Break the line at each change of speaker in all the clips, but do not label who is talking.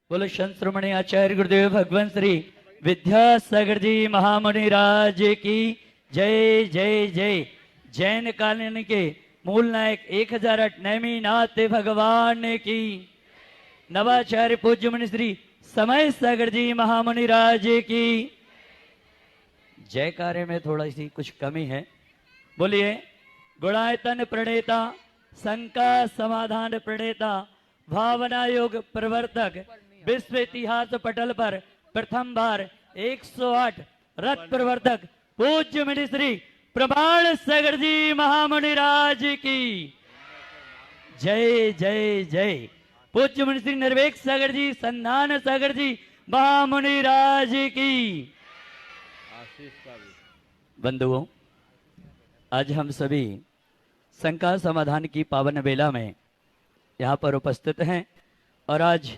बोलो संत श्रोमणी आचार्य गुरुदेव भगवान श्री विद्यासागर जी महामुनि राज की जय जय जय। जैन कालीन के मूल नायक 1008 नेमिनाथ भगवान की। नवाचार्य पूज्य मुनि श्री समय सागर जी महामुनि राज की। जय कार्य में थोड़ा सी कुछ कमी है। बोलिए गुणायतन प्रणेता शंका समाधान प्रणेता भावना योग प्रवर्तक विश्व इतिहास पटल पर प्रथम बार 108 रथ प्रवर्तक पूज्य मुनि श्री प्रमाण सागर जी महामुनि राज की जय जय जय। पूज्य मुनि श्री निर्वेक सागर जी संधान सागर जी महामुनि राज की। बंधुओं, आज हम सभी शंका समाधान की पावन बेला में यहाँ पर उपस्थित हैं और आज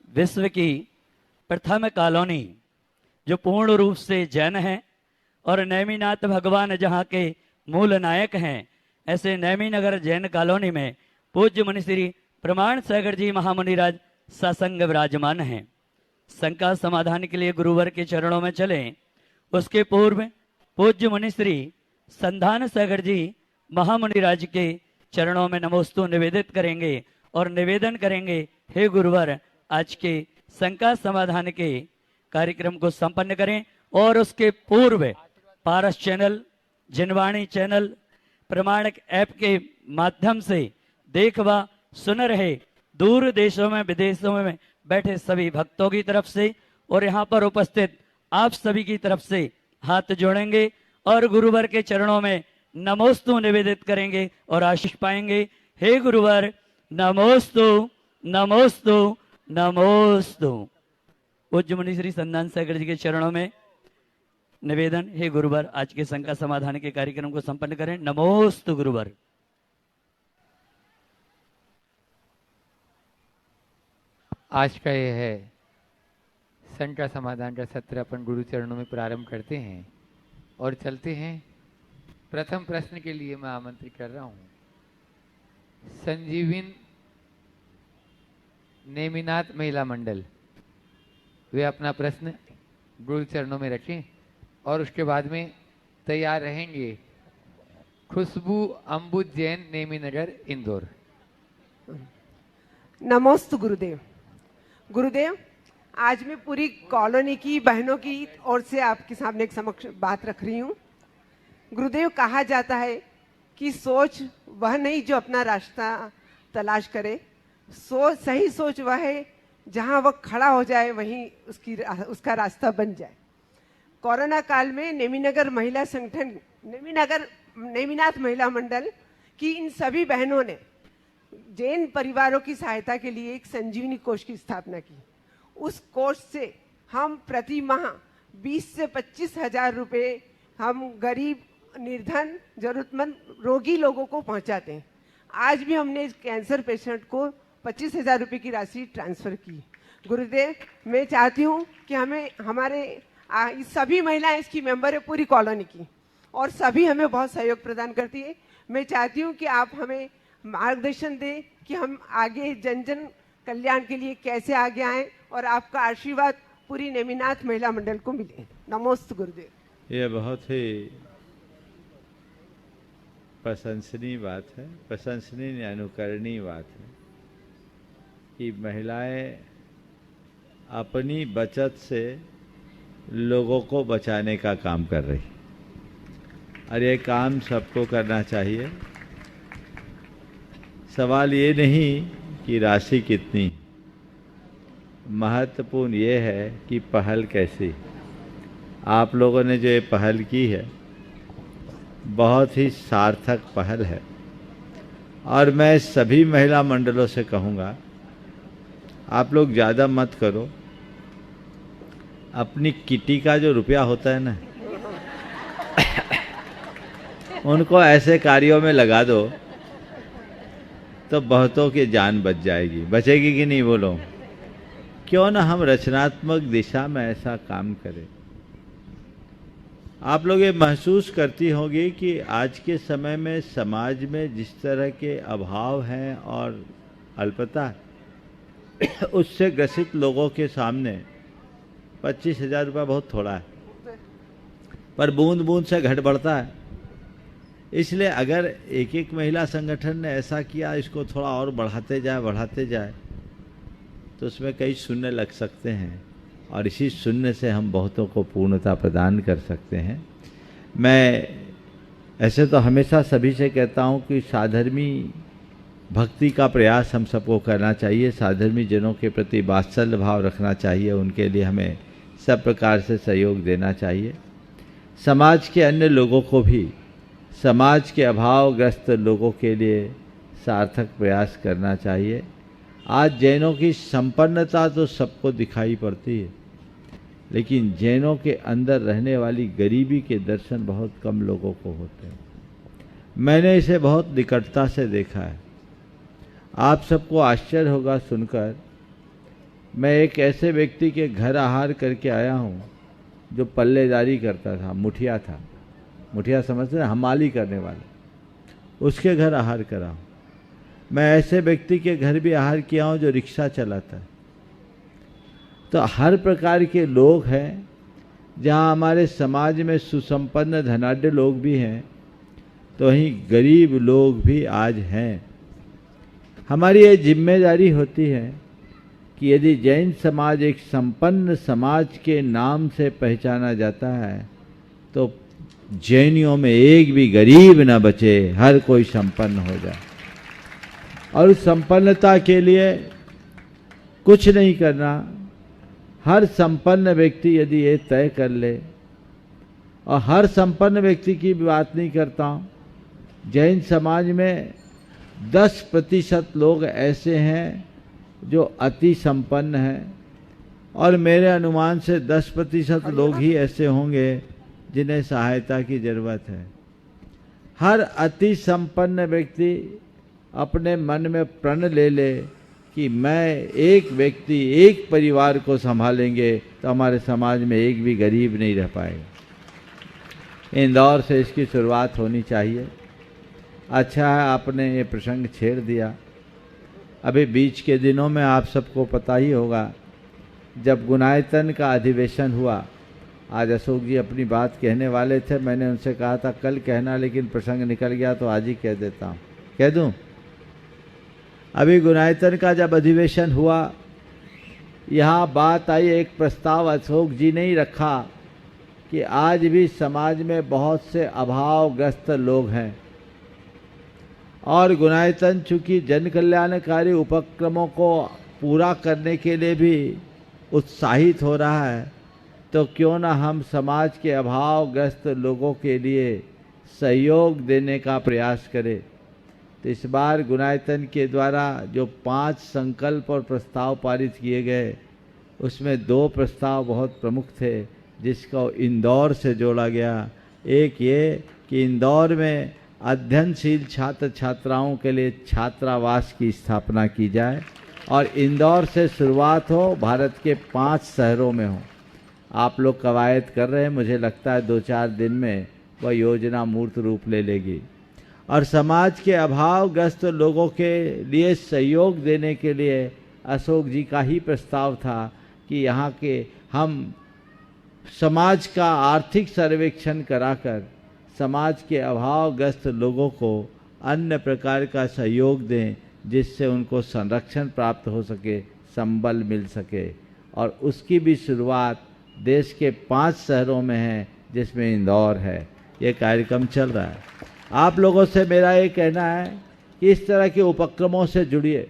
विश्व की प्रथम कॉलोनी जो पूर्ण रूप से जैन है और नेमिनाथ भगवान जहाँ के मूल नायक हैं, ऐसे नेमिनगर जैन कॉलोनी में पूज्य मुनि श्री प्रमाण सागर जी महामुनिराज सत्संग विराजमान हैं। शंका समाधान के लिए गुरुवर के चरणों में चलें। उसके पूर्व पूज्य मुनि श्री संधान सागर जी महामुनिराज के चरणों में नमोस्तु निवेदित करेंगे और निवेदन करेंगे, हे गुरुवर आज के शंका समाधान के कार्यक्रम को संपन्न करें। और उसके पूर्व पारस चैनल, जिनवाणी चैनल, प्रमाणिक ऐप के माध्यम से देख व सुन रहे दूर देशों में विदेशों में बैठे सभी भक्तों की तरफ से और यहाँ पर उपस्थित आप सभी की तरफ से हाथ जोड़ेंगे और गुरुवर के चरणों में नमोस्तु निवेदित करेंगे और आशीष पाएंगे। हे गुरुवर नमोस्तु नमोस्तु नमोस्तु। पूज्य मुनि श्री संधान सागर जी के चरणों में निवेदन, हे गुरुवर आज के शंका समाधान के कार्यक्रम को संपन्न करें। नमोस्तु गुरुवर।
आज का यह है शंका समाधान का सत्र अपन गुरु चरणों में प्रारंभ करते हैं और चलते हैं। प्रथम प्रश्न के लिए मैं आमंत्रित कर रहा हूं संजीविन नेमिनाथ महिला मंडल, वे अपना प्रश्न गुरु चरणों में रखें और उसके बाद में तैयार रहेंगे खुशबू अंबुज जैन नेमीनगर इंदौर।
नमोस्तु गुरुदेव। गुरुदेव, आज मैं पूरी कॉलोनी की बहनों की ओर से आपके सामने एक समक्ष बात रख रही हूँ। गुरुदेव, कहा जाता है कि सोच वह नहीं जो अपना रास्ता तलाश करे, सही सोच वह है जहाँ वह खड़ा हो जाए वहीं उसका रास्ता बन जाए। कोरोना काल में नेमिनगर महिला संगठन नेमिनाथ महिला मंडल की इन सभी बहनों ने जैन परिवारों की सहायता के लिए एक संजीवनी कोष की स्थापना की। उस कोष से हम प्रति माह 20 से 25 हजार रुपये हम गरीब, निर्धन, जरूरतमंद रोगी लोगों को पहुंचाते हैं। आज भी हमने कैंसर पेशेंट को 25 हजार रुपये की राशि ट्रांसफर की। गुरुदेव, मैं चाहती हूं कि हमारे सभी महिलाएं इसकी मेंबर है पूरी कॉलोनी की और सभी हमें बहुत सहयोग प्रदान करती है। मैं चाहती हूं कि आप हमें मार्गदर्शन दें कि हम आगे जन जन कल्याण के लिए कैसे आगे आएं और आपका आशीर्वाद पूरी नेमिनाथ महिला मंडल को मिले। नमोस्तु गुरुदेव।
ये बहुत ही प्रशंसनीय बात है, प्रशंसनीय अनुकरणीय बात है कि महिलाएं अपनी बचत से लोगों को बचाने का काम कर रही, और ये काम सबको करना चाहिए। सवाल ये नहीं कि राशि कितनी, महत्वपूर्ण ये है कि पहल कैसी। आप लोगों ने जो ये पहल की है बहुत ही सार्थक पहल है और मैं सभी महिला मंडलों से कहूँगा आप लोग ज़्यादा मत करो। अपनी किटी का जो रुपया होता है ना उनको ऐसे कार्यों में लगा दो तो बहुतों की जान बच जाएगी। बचेगी कि नहीं बोलो? क्यों ना हम रचनात्मक दिशा में ऐसा काम करें। आप लोग ये महसूस करती होंगी कि आज के समय में समाज में जिस तरह के अभाव हैं और अल्पता, उससे ग्रसित लोगों के सामने 25,000 रुपये बहुत थोड़ा है, पर बूंद बूंद से घट बढ़ता है। इसलिए अगर एक एक महिला संगठन ने ऐसा किया, इसको थोड़ा और बढ़ाते जाए तो उसमें कई शून्य लग सकते हैं और इसी शून्य से हम बहुतों को पूर्णता प्रदान कर सकते हैं। मैं ऐसे तो हमेशा सभी से कहता हूँ कि साधर्मी भक्ति का प्रयास हम सबको करना चाहिए, साधर्मी जनों के प्रति वात्सल्य भाव रखना चाहिए, उनके लिए हमें सब प्रकार से सहयोग देना चाहिए। समाज के अन्य लोगों को भी समाज के अभावग्रस्त लोगों के लिए सार्थक प्रयास करना चाहिए। आज जैनों की संपन्नता तो सबको दिखाई पड़ती है, लेकिन जैनों के अंदर रहने वाली गरीबी के दर्शन बहुत कम लोगों को होते हैं। मैंने इसे बहुत निकटता से देखा है। आप सबको आश्चर्य होगा सुनकर, मैं एक ऐसे व्यक्ति के घर आहार करके आया हूँ जो पल्लेदारी करता था, मुठिया था, मुठिया समझते हैं, हमाली करने वाला, उसके घर आहार करा हूँ। मैं ऐसे व्यक्ति के घर भी आहार किया हूँ जो रिक्शा चलाता है। तो हर प्रकार के लोग हैं। जहाँ हमारे समाज में सुसंपन्न धनाढ्य लोग भी हैं, तो वहीं गरीब लोग भी आज हैं। हमारी ये जिम्मेदारी होती है कि यदि जैन समाज एक संपन्न समाज के नाम से पहचाना जाता है, तो जैनियों में एक भी गरीब न बचे, हर कोई संपन्न हो जाए। और उस संपन्नता के लिए कुछ नहीं करना, हर संपन्न व्यक्ति यदि ये तय कर ले, और हर संपन्न व्यक्ति की बात नहीं करता हूँ, जैन समाज में 10% लोग ऐसे हैं जो अति संपन्न हैं, और मेरे अनुमान से 10% लोग ही ऐसे होंगे जिन्हें सहायता की जरूरत है। हर अति संपन्न व्यक्ति अपने मन में प्रण ले ले कि मैं एक व्यक्ति, एक परिवार को संभालेंगे, तो हमारे समाज में एक भी गरीब नहीं रह पाएगा। इंदौर से इसकी शुरुआत होनी चाहिए। अच्छा है आपने ये प्रसंग छेड़ दिया। अभी बीच के दिनों में आप सबको पता ही होगा, जब गुणायतन का अधिवेशन हुआ, आज अशोक जी अपनी बात कहने वाले थे, मैंने उनसे कहा था कल कहना, लेकिन प्रसंग निकल गया तो आज ही कह देता हूँ। कह दूँ? अभी गुणायतन का जब अधिवेशन हुआ, यहाँ बात आई, एक प्रस्ताव अशोक जी ने ही रखा कि आज भी समाज में बहुत से अभावग्रस्त लोग हैं, और गुणायतन चूँकि जन कल्याणकारी उपक्रमों को पूरा करने के लिए भी उत्साहित हो रहा है, तो क्यों ना हम समाज के अभावग्रस्त लोगों के लिए सहयोग देने का प्रयास करें। तो इस बार गुणायतन के द्वारा जो 5 संकल्प और प्रस्ताव पारित किए गए, उसमें 2 प्रस्ताव बहुत प्रमुख थे जिसको इंदौर से जोड़ा गया। एक ये कि इंदौर में अध्ययनशील छात्र छात्राओं के लिए छात्रावास की स्थापना की जाए, और इंदौर से शुरुआत हो, भारत के 5 शहरों में हो। आप लोग कवायद कर रहे हैं, मुझे लगता है 2-4 दिन में वह योजना मूर्त रूप ले लेगी। और समाज के अभावग्रस्त लोगों के लिए सहयोग देने के लिए अशोक जी का ही प्रस्ताव था कि यहाँ के हम समाज का आर्थिक सर्वेक्षण कराकर समाज के अभावग्रस्त लोगों को अन्य प्रकार का सहयोग दें, जिससे उनको संरक्षण प्राप्त हो सके, संबल मिल सके। और उसकी भी शुरुआत देश के 5 शहरों में है, जिसमें इंदौर है। ये कार्यक्रम चल रहा है। आप लोगों से मेरा ये कहना है कि इस तरह के उपक्रमों से जुड़िए।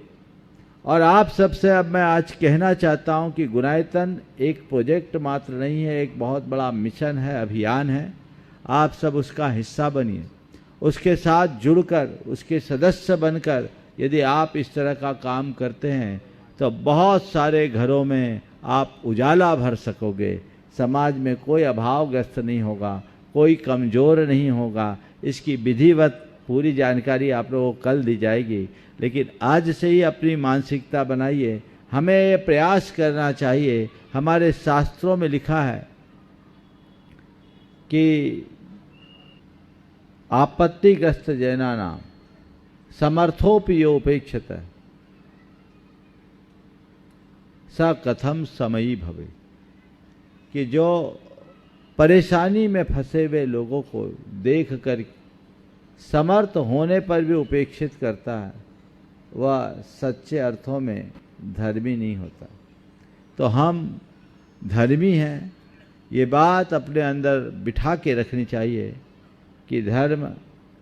और आप सबसे अब मैं आज कहना चाहता हूँ कि गुणायतन एक प्रोजेक्ट मात्र नहीं है, एक बहुत बड़ा मिशन है, अभियान है। आप सब उसका हिस्सा बनिए, उसके साथ जुड़कर, उसके सदस्य बनकर यदि आप इस तरह का काम करते हैं, तो बहुत सारे घरों में आप उजाला भर सकोगे। समाज में कोई अभावग्रस्त नहीं होगा, कोई कमज़ोर नहीं होगा। इसकी विधिवत पूरी जानकारी आप लोगों को कल दी जाएगी, लेकिन आज से ही अपनी मानसिकता बनाइए। हमें ये प्रयास करना चाहिए। हमारे शास्त्रों में लिखा है कि आपत्तिग्रस्त जैनानाम समर्थोपि यो उपेक्षित, स कथम समयी भवे, कि जो परेशानी में फंसे हुए लोगों को देख कर समर्थ होने पर भी उपेक्षित करता है, वह सच्चे अर्थों में धर्मी नहीं होता। तो हम धर्मी हैं, ये बात अपने अंदर बिठा के रखनी चाहिए कि धर्म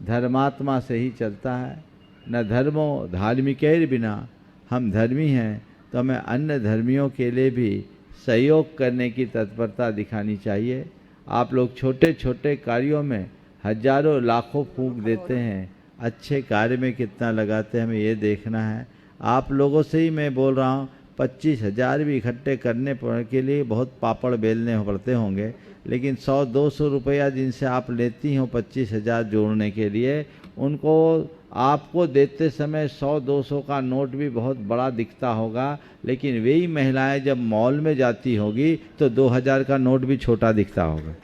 धर्मात्मा से ही चलता है, न धर्मो धार्मिकैर बिना। हम धर्मी हैं तो हमें अन्य धर्मियों के लिए भी सहयोग करने की तत्परता दिखानी चाहिए। आप लोग छोटे छोटे कार्यों में हजारों लाखों फूंक देते हैं, अच्छे कार्य में कितना लगाते हैं हमें ये देखना है। आप लोगों से ही मैं बोल रहा हूँ, 25,000 भी इकट्ठे करने के लिए बहुत पापड़ बेलने पड़ते होंगे, लेकिन 100-200 रुपया जिनसे आप लेती हो 25,000 जोड़ने के लिए, उनको आपको देते समय 100-200 का नोट भी बहुत बड़ा दिखता होगा, लेकिन वही महिलाएं जब मॉल में जाती होगी तो 2000 का नोट भी छोटा दिखता होगा।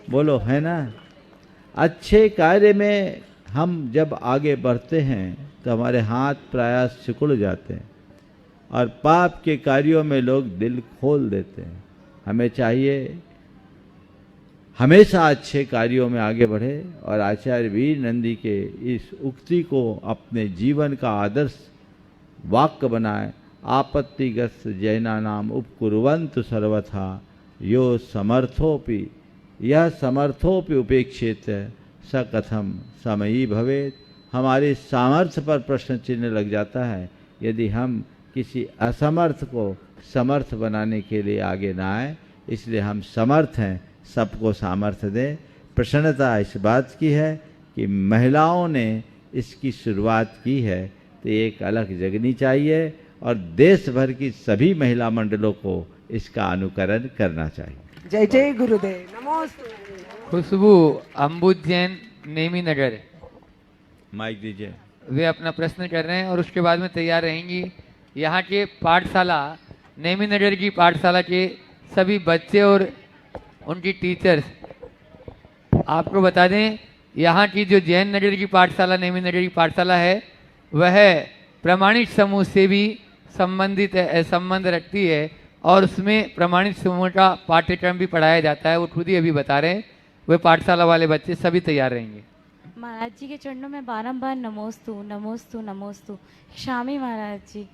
बोलो, है ना? अच्छे कार्य में हम जब आगे बढ़ते हैं तो हमारे हाथ प्रयास सिकुड़ जाते हैं और पाप के कार्यों में लोग दिल खोल देते हैं। हमें चाहिए हमेशा अच्छे कार्यों में आगे बढ़े और आचार्य वीर नंदी के इस उक्ति को अपने जीवन का आदर्श वाक्य बनाए। आपत्तिग्रस्त जैना नाम उपकुर्वन्तु सर्वथा यो समर्थोपि, यह समर्थोपि उपेक्षित स कथम समयी भवेत्। हमारे सामर्थ्य पर प्रश्न चिन्ह लग जाता है यदि हम किसी असमर्थ को समर्थ बनाने के लिए आगे ना आए। इसलिए हम समर्थ हैं, सबको सामर्थ्य दें। प्रसन्नता इस बात की है कि महिलाओं ने इसकी शुरुआत की है, तो एक अलग जगनी चाहिए और देश भर की सभी महिला मंडलों को इसका अनुकरण करना चाहिए।
जय जय गुरुदेव। नमोस्तु।
खुशबू अम्बुज जैन, नेमी नगर,
माइक दीजिए।
वे अपना प्रश्न कर रहे हैं और उसके बाद में तैयार रहेंगी। यहाँ के पाठशाला, नेमी नगर की पाठशाला के सभी बच्चे और उनकी टीचर्स। आपको बता दें, यहाँ की जो जैन नगर की पाठशाला, नेमी नगर की पाठशाला है, वह प्रमाणित समूह से भी संबंध रखती है और उसमें प्रमाणित समूह का पाठ्यक्रम भी पढ़ाया जाता है। वो खुद ही अभी बता रहे हैं। वे पाठशाला वाले बच्चे सभी तैयार रहेंगे।
महाराज जी के चरणों में बारंबार नमोस्तु नमोस्तु नमोस्तु। स्वामी महाराज जी,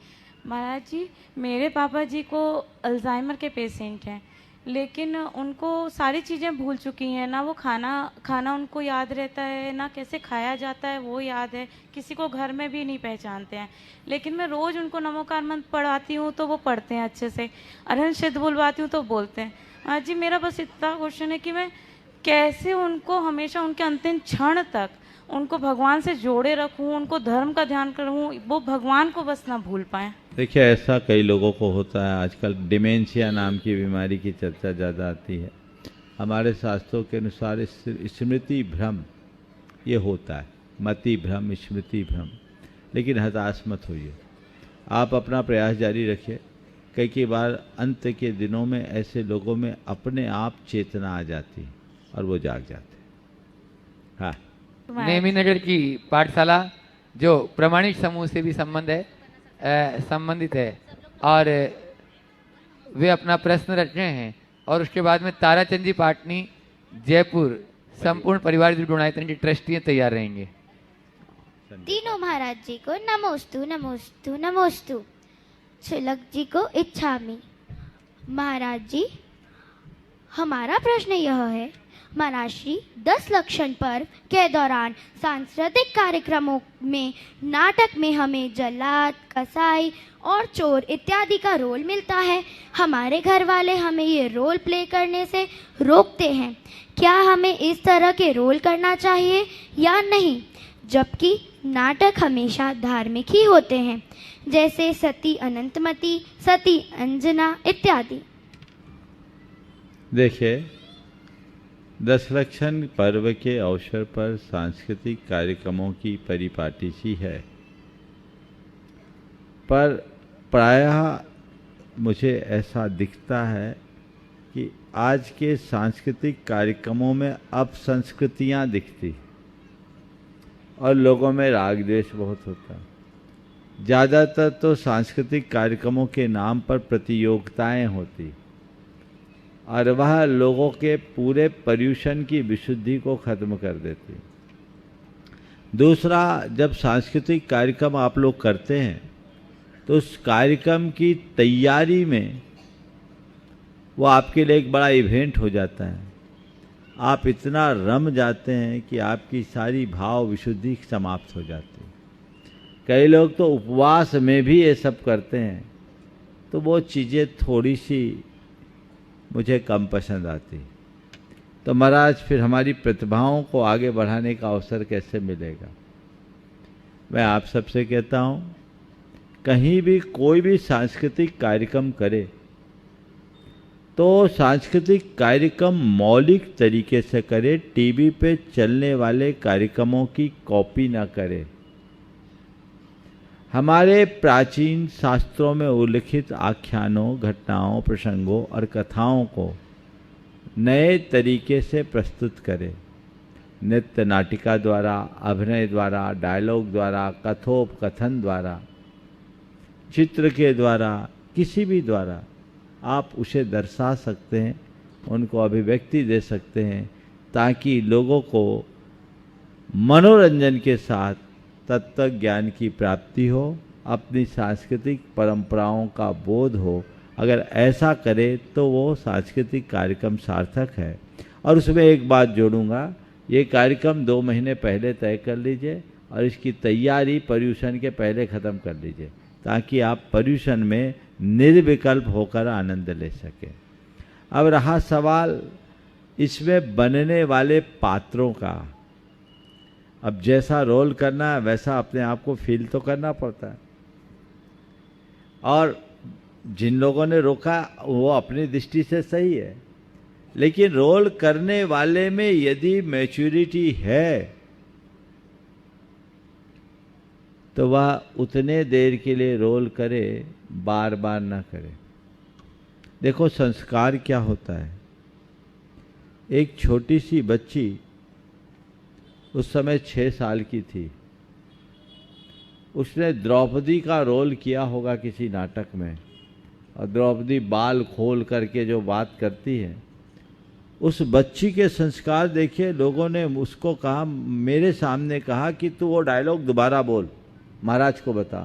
महाराज जी मेरे पापा जी को अल्जाइमर के पेशेंट हैं, लेकिन उनको सारी चीज़ें भूल चुकी हैं। ना वो खाना उनको याद रहता है, ना कैसे खाया जाता है वो याद है, किसी को घर में भी नहीं पहचानते हैं। लेकिन मैं रोज़ उनको नमोकार मंत्र पढ़ाती हूँ तो वो पढ़ते हैं अच्छे से, अरहन सिद्ध बुलवाती हूँ तो बोलते हैं। महाराज जी मेरा बस इतना क्वेश्चन है कि मैं कैसे उनको हमेशा उनके अंतिम क्षण तक उनको भगवान से जोड़े रखूं, उनको धर्म का ध्यान करूं, वो भगवान को बस ना भूल पाएं।
देखिए, ऐसा कई लोगों को होता है। आजकल डिमेंशिया नाम की बीमारी की चर्चा ज़्यादा आती है। हमारे शास्त्रों के अनुसार स्मृति भ्रम ये होता है, मति भ्रम, स्मृति भ्रम। लेकिन हताश मत होइए, आप अपना प्रयास जारी रखिए। कई बार अंत के दिनों में ऐसे लोगों में अपने आप चेतना आ जाती है और वो जाग जाते हैं। हाँ,
नेमी नगर की पाठशाला जो प्रमाणित समूह से भी संबंधित है और वे अपना प्रश्न रख रहे हैं। और उसके बाद में ताराचंद जी पाटनी, जयपुर, संपूर्ण परिवार गुणायतन की ट्रस्टियाँ तैयार रहेंगे।
तीनों महाराज जी को नमोस्तु नमोस्तु नमोस्तु। छिलक जी को इच्छामि। महाराज जी, हमारा प्रश्न यह है, महाराज श्री 10 लक्षण पर्व के दौरान सांस्कृतिक कार्यक्रमों में नाटक में हमें जल्लाद, कसाई और चोर इत्यादि का रोल मिलता है। हमारे घर वाले हमें ये रोल प्ले करने से रोकते हैं। क्या हमें इस तरह के रोल करना चाहिए या नहीं? जबकि नाटक हमेशा धार्मिक ही होते हैं, जैसे सती अनंतमती, सती अंजना इत्यादि।
देखिए, 10 लक्षण पर्व के अवसर पर सांस्कृतिक कार्यक्रमों की परिपाटी सी है, पर प्रायः मुझे ऐसा दिखता है कि आज के सांस्कृतिक कार्यक्रमों में अब संस्कृतियाँ दिखती और लोगों में राग द्वेष बहुत होता है। ज़्यादातर तो सांस्कृतिक कार्यक्रमों के नाम पर प्रतियोगिताएं होती और वह लोगों के पूरे पर्यूषण की विशुद्धि को खत्म कर देती। दूसरा, जब सांस्कृतिक कार्यक्रम आप लोग करते हैं तो उस कार्यक्रम की तैयारी में वो आपके लिए एक बड़ा इवेंट हो जाता है। आप इतना रम जाते हैं कि आपकी सारी भाव विशुद्धि समाप्त हो जाती है। कई लोग तो उपवास में भी ये सब करते हैं, तो वो चीज़ें थोड़ी सी मुझे कम पसंद आती। तो महाराज फिर हमारी प्रतिभाओं को आगे बढ़ाने का अवसर कैसे मिलेगा? मैं आप सबसे कहता हूँ, कहीं भी कोई भी सांस्कृतिक कार्यक्रम करे तो सांस्कृतिक कार्यक्रम मौलिक तरीके से करे, टीवी पे चलने वाले कार्यक्रमों की कॉपी ना करे। हमारे प्राचीन शास्त्रों में उल्लिखित आख्यानों, घटनाओं, प्रसंगों और कथाओं को नए तरीके से प्रस्तुत करें। नृत्य नाटिका द्वारा, अभिनय द्वारा, डायलॉग द्वारा, कथोपकथन द्वारा, चित्र के द्वारा, किसी भी द्वारा आप उसे दर्शा सकते हैं, उनको अभिव्यक्ति दे सकते हैं, ताकि लोगों को मनोरंजन के साथ तत्व ज्ञान की प्राप्ति हो, अपनी सांस्कृतिक परंपराओं का बोध हो। अगर ऐसा करे तो वो सांस्कृतिक कार्यक्रम सार्थक है। और उसमें एक बात जोड़ूंगा, ये कार्यक्रम 2 महीने पहले तय कर लीजिए और इसकी तैयारी पर्यूषण के पहले ख़त्म कर लीजिए, ताकि आप पर्यूषण में निर्विकल्प होकर आनंद ले सकें। अब रहा सवाल इसमें बनने वाले पात्रों का। अब जैसा रोल करना है वैसा अपने आप को फील तो करना पड़ता है। और जिन लोगों ने रोका वो अपनी दृष्टि से सही है, लेकिन रोल करने वाले में यदि मैच्योरिटी है तो वह उतने देर के लिए रोल करे, बार बार ना करे। देखो संस्कार क्या होता है। एक छोटी सी बच्ची उस समय 6 साल की थी, उसने द्रौपदी का रोल किया होगा किसी नाटक में, और द्रौपदी बाल खोल करके जो बात करती है, उस बच्ची के संस्कार देखिए। लोगों ने उसको कहा, मेरे सामने कहा कि तू वो डायलॉग दोबारा बोल, महाराज को बता।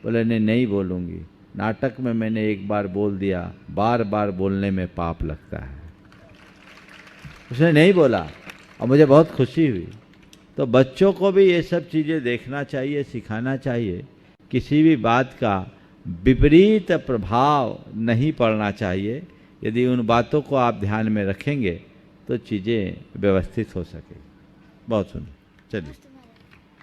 बोले नहीं बोलूँगी, नाटक में मैंने एक बार बोल दिया, बार बार बोलने में पाप लगता है। उसने नहीं बोला और मुझे बहुत खुशी हुई। तो बच्चों को भी ये सब चीज़ें देखना चाहिए, सिखाना चाहिए। किसी भी बात का विपरीत प्रभाव नहीं पड़ना चाहिए। यदि उन बातों को आप ध्यान में रखेंगे तो चीज़ें व्यवस्थित हो सके। बहुत सुंदर। चलिए,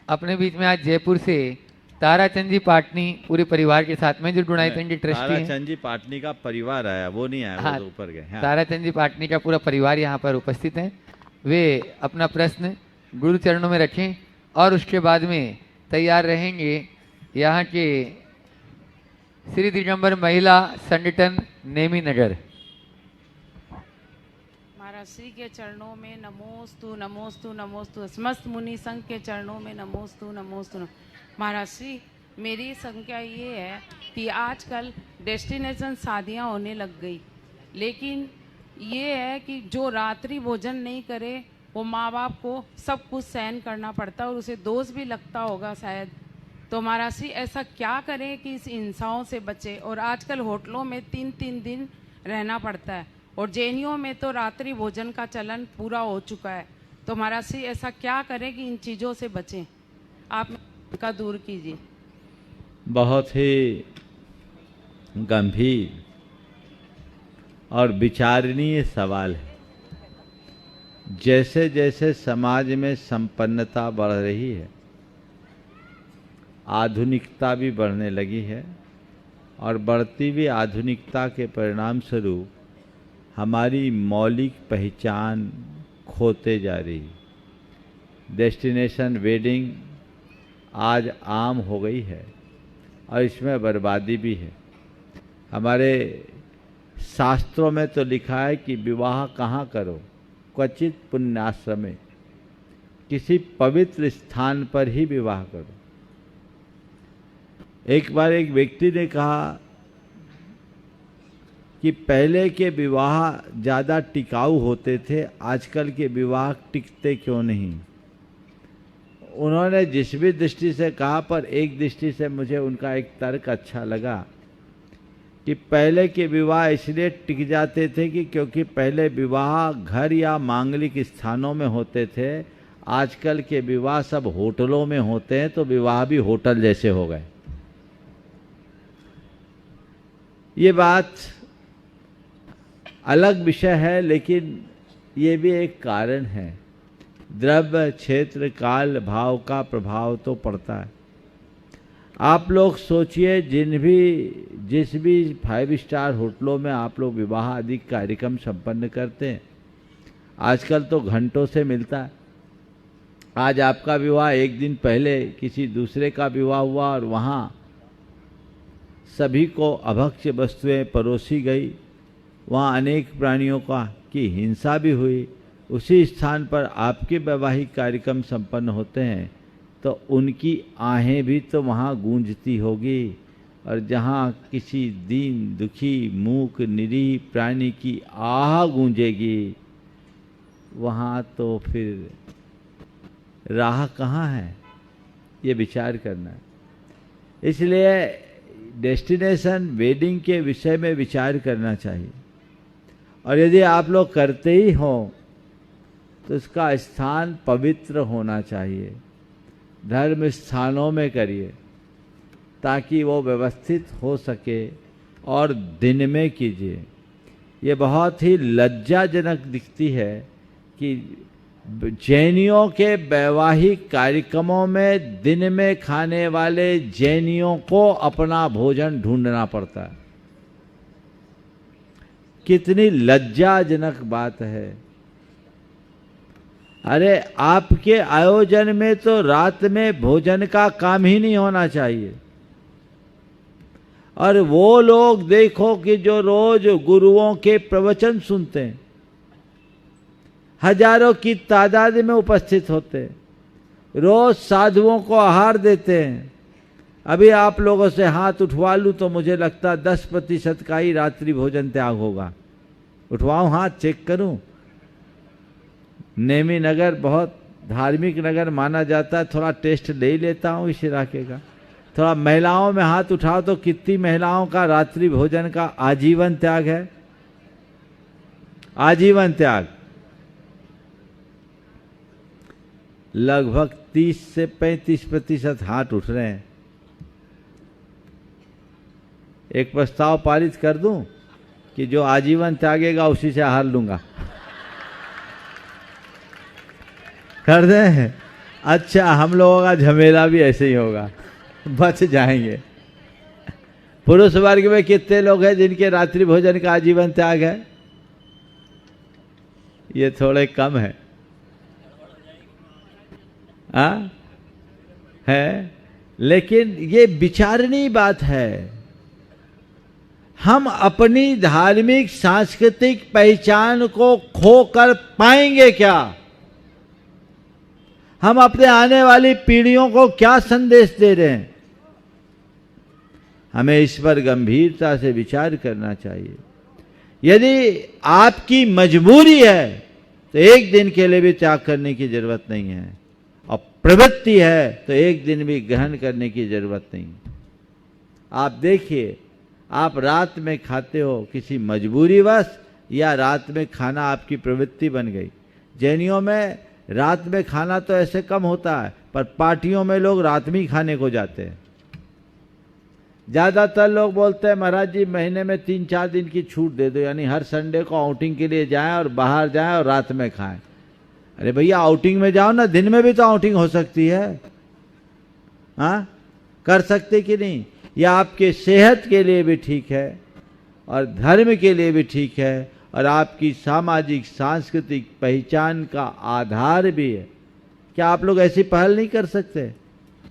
अपने बीच में आज जयपुर से ताराचंद जी पाटनी पूरे परिवार के साथ में, जो डुनाइतन जी ट्रस्टी हैं।
ताराचंद जी पाटनी का परिवार आया, वो नहीं आया,
हाँ,
वो तो ऊपर गए। हाँ।
ताराचंद जी पाटनी का पूरा परिवार यहाँ पर उपस्थित है। वे अपना प्रश्न गुरु चरणों में रखें और उसके बाद में तैयार रहेंगे यहाँ के श्री दिगंबर महिला संगठन नेमी नगर।
महाराज श्री के चरणों में नमोस्तु नमोस्तु नमोस्तु, समस्त मुनि संघ के चरणों में नमोस्तु नमोस्तु। महाराज श्री, मेरी संख्या ये है कि आजकल डेस्टिनेशन शादियां होने लग गई, लेकिन ये है कि जो रात्रि भोजन नहीं करे वो माँ बाप को सब कुछ सहन करना पड़ता है और उसे दोष भी लगता होगा शायद। तो महाराज श्री, ऐसा क्या करें कि इस हिंसाओं से बचे? और आजकल होटलों में 3-3 दिन रहना पड़ता है और जैनियों में तो रात्रि भोजन का चलन पूरा हो चुका है। तो महाराज श्री, ऐसा क्या करें कि इन चीज़ों से बचें? आप का दूर कीजिए।
बहुत ही गंभीर और विचारणीय सवाल है। जैसे जैसे समाज में संपन्नता बढ़ रही है, आधुनिकता भी बढ़ने लगी है, और बढ़ती हुई आधुनिकता के परिणाम स्वरूप हमारी मौलिक पहचान खोते जा रही है। डेस्टिनेशन वेडिंग आज आम हो गई है और इसमें बर्बादी भी है। हमारे शास्त्रों में तो लिखा है कि विवाह कहाँ करो, क्वचित पुण्याश्रम में, किसी पवित्र स्थान पर ही विवाह करो। एक बार एक व्यक्ति ने कहा कि पहले के विवाह ज़्यादा टिकाऊ होते थे, आजकल के विवाह टिकते क्यों नहीं। उन्होंने जिस भी दृष्टि से कहा, पर एक दृष्टि से मुझे उनका एक तर्क अच्छा लगा कि पहले के विवाह इसलिए टिक जाते थे कि क्योंकि पहले विवाह घर या मांगलिक स्थानों में होते थे, आजकल के विवाह सब होटलों में होते हैं, तो विवाह भी होटल जैसे हो गए। ये बात अलग विषय है, लेकिन ये भी एक कारण है। द्रव्य, क्षेत्र, काल, भाव का प्रभाव तो पड़ता है। आप लोग सोचिए, जिस भी 5 स्टार होटलों में आप लोग विवाह आदि कार्यक्रम संपन्न करते हैं, आजकल तो घंटों से मिलता है। आज आपका विवाह, एक दिन पहले किसी दूसरे का विवाह हुआ और वहाँ सभी को अभक्ष्य वस्तुएं परोसी गई, वहाँ अनेक प्राणियों की हिंसा भी हुई। उसी स्थान पर आपके वैवाहिक कार्यक्रम संपन्न होते हैं तो उनकी आहें भी तो वहाँ गूंजती होगी, और जहाँ किसी दीन दुखी मूक निरीह प्राणी की आह गूंजेगी, वहाँ तो फिर राह कहाँ है, ये विचार करना है। इसलिए डेस्टिनेशन वेडिंग के विषय में विचार करना चाहिए, और यदि आप लोग करते ही हो तो उसका स्थान पवित्र होना चाहिए। धर्म स्थानों में करिए ताकि वो व्यवस्थित हो सके, और दिन में कीजिए। ये बहुत ही लज्जाजनक दिखती है कि जैनियों के वैवाहिक कार्यक्रमों में दिन में खाने वाले जैनियों को अपना भोजन ढूंढना पड़ता है। कितनी लज्जाजनक बात है। अरे आपके आयोजन में तो रात में भोजन का काम ही नहीं होना चाहिए। और वो लोग देखो कि जो रोज गुरुओं के प्रवचन सुनते हैं, हजारों की तादाद में उपस्थित होते हैं, रोज साधुओं को आहार देते हैं। अभी आप लोगों से हाथ उठवा लूं तो मुझे लगता 10% का ही रात्रि भोजन त्याग होगा। उठवाऊं हाथ, चेक करूं। नेमी नगर बहुत धार्मिक नगर माना जाता है, थोड़ा टेस्ट ले ही लेता हूं इस इलाके का। थोड़ा महिलाओं में हाथ उठाओ तो कितनी महिलाओं का रात्रि भोजन का आजीवन त्याग है? आजीवन त्याग लगभग 30 से 35% हाथ उठ रहे हैं। एक प्रस्ताव पारित कर दूं कि जो आजीवन त्यागेगा उसी से आहार लूंगा। कर दें? अच्छा, हम लोगों का झमेला भी ऐसे ही होगा, बच जाएंगे। पुरुष वर्ग में कितने लोग हैं जिनके रात्रि भोजन का आजीवन त्याग है? ये थोड़े कम है। है, लेकिन ये विचारणीय बात है। हम अपनी धार्मिक सांस्कृतिक पहचान को खोकर पाएंगे क्या? हम अपने आने वाली पीढ़ियों को क्या संदेश दे रहे हैं? हमें इस पर गंभीरता से विचार करना चाहिए। यदि आपकी मजबूरी है तो एक दिन के लिए भी त्याग करने की जरूरत नहीं है, और प्रवृत्ति है तो एक दिन भी ग्रहण करने की जरूरत नहीं। आप देखिए, आप रात में खाते हो किसी मजबूरीवश, या रात में खाना आपकी प्रवृत्ति बन गई। जैनियों में रात में खाना तो ऐसे कम होता है, पर पार्टियों में लोग रात में ही खाने को जाते हैं। ज़्यादातर लोग बोलते हैं महाराज जी महीने में 3-4 दिन की छूट दे दो, यानी हर संडे को आउटिंग के लिए जाएं और बाहर जाएं और रात में खाएं। अरे भैया, आउटिंग में जाओ ना, दिन में भी तो आउटिंग हो सकती है। हाँ, कर सकते कि नहीं? यह आपके सेहत के लिए भी ठीक है और धर्म के लिए भी ठीक है, और आपकी सामाजिक सांस्कृतिक पहचान का आधार भी है। क्या आप लोग ऐसी पहल नहीं कर सकते?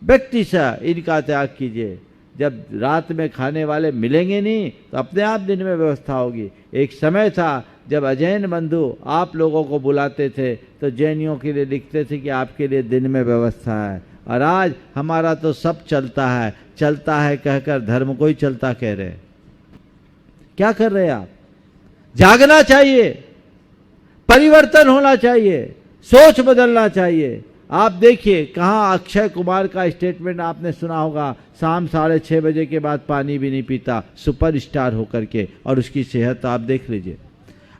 व्यक्ति सा इनका त्याग कीजिए। जब रात में खाने वाले मिलेंगे नहीं तो अपने आप दिन में व्यवस्था होगी। एक समय था जब अजैन बंधु आप लोगों को बुलाते थे तो जैनियों के लिए लिखते थे कि आपके लिए दिन में व्यवस्था है, और आज हमारा तो सब चलता है, चलता है कहकर धर्म को ही चलता कह रहे हैं। क्या कर रहे हैं आप? जागना चाहिए, परिवर्तन होना चाहिए, सोच बदलना चाहिए। आप देखिए कहाँ अक्षय कुमार का स्टेटमेंट आपने सुना होगा, शाम 6:30 बजे के बाद पानी भी नहीं पीता, सुपरस्टार होकर के, और उसकी सेहत आप देख लीजिए।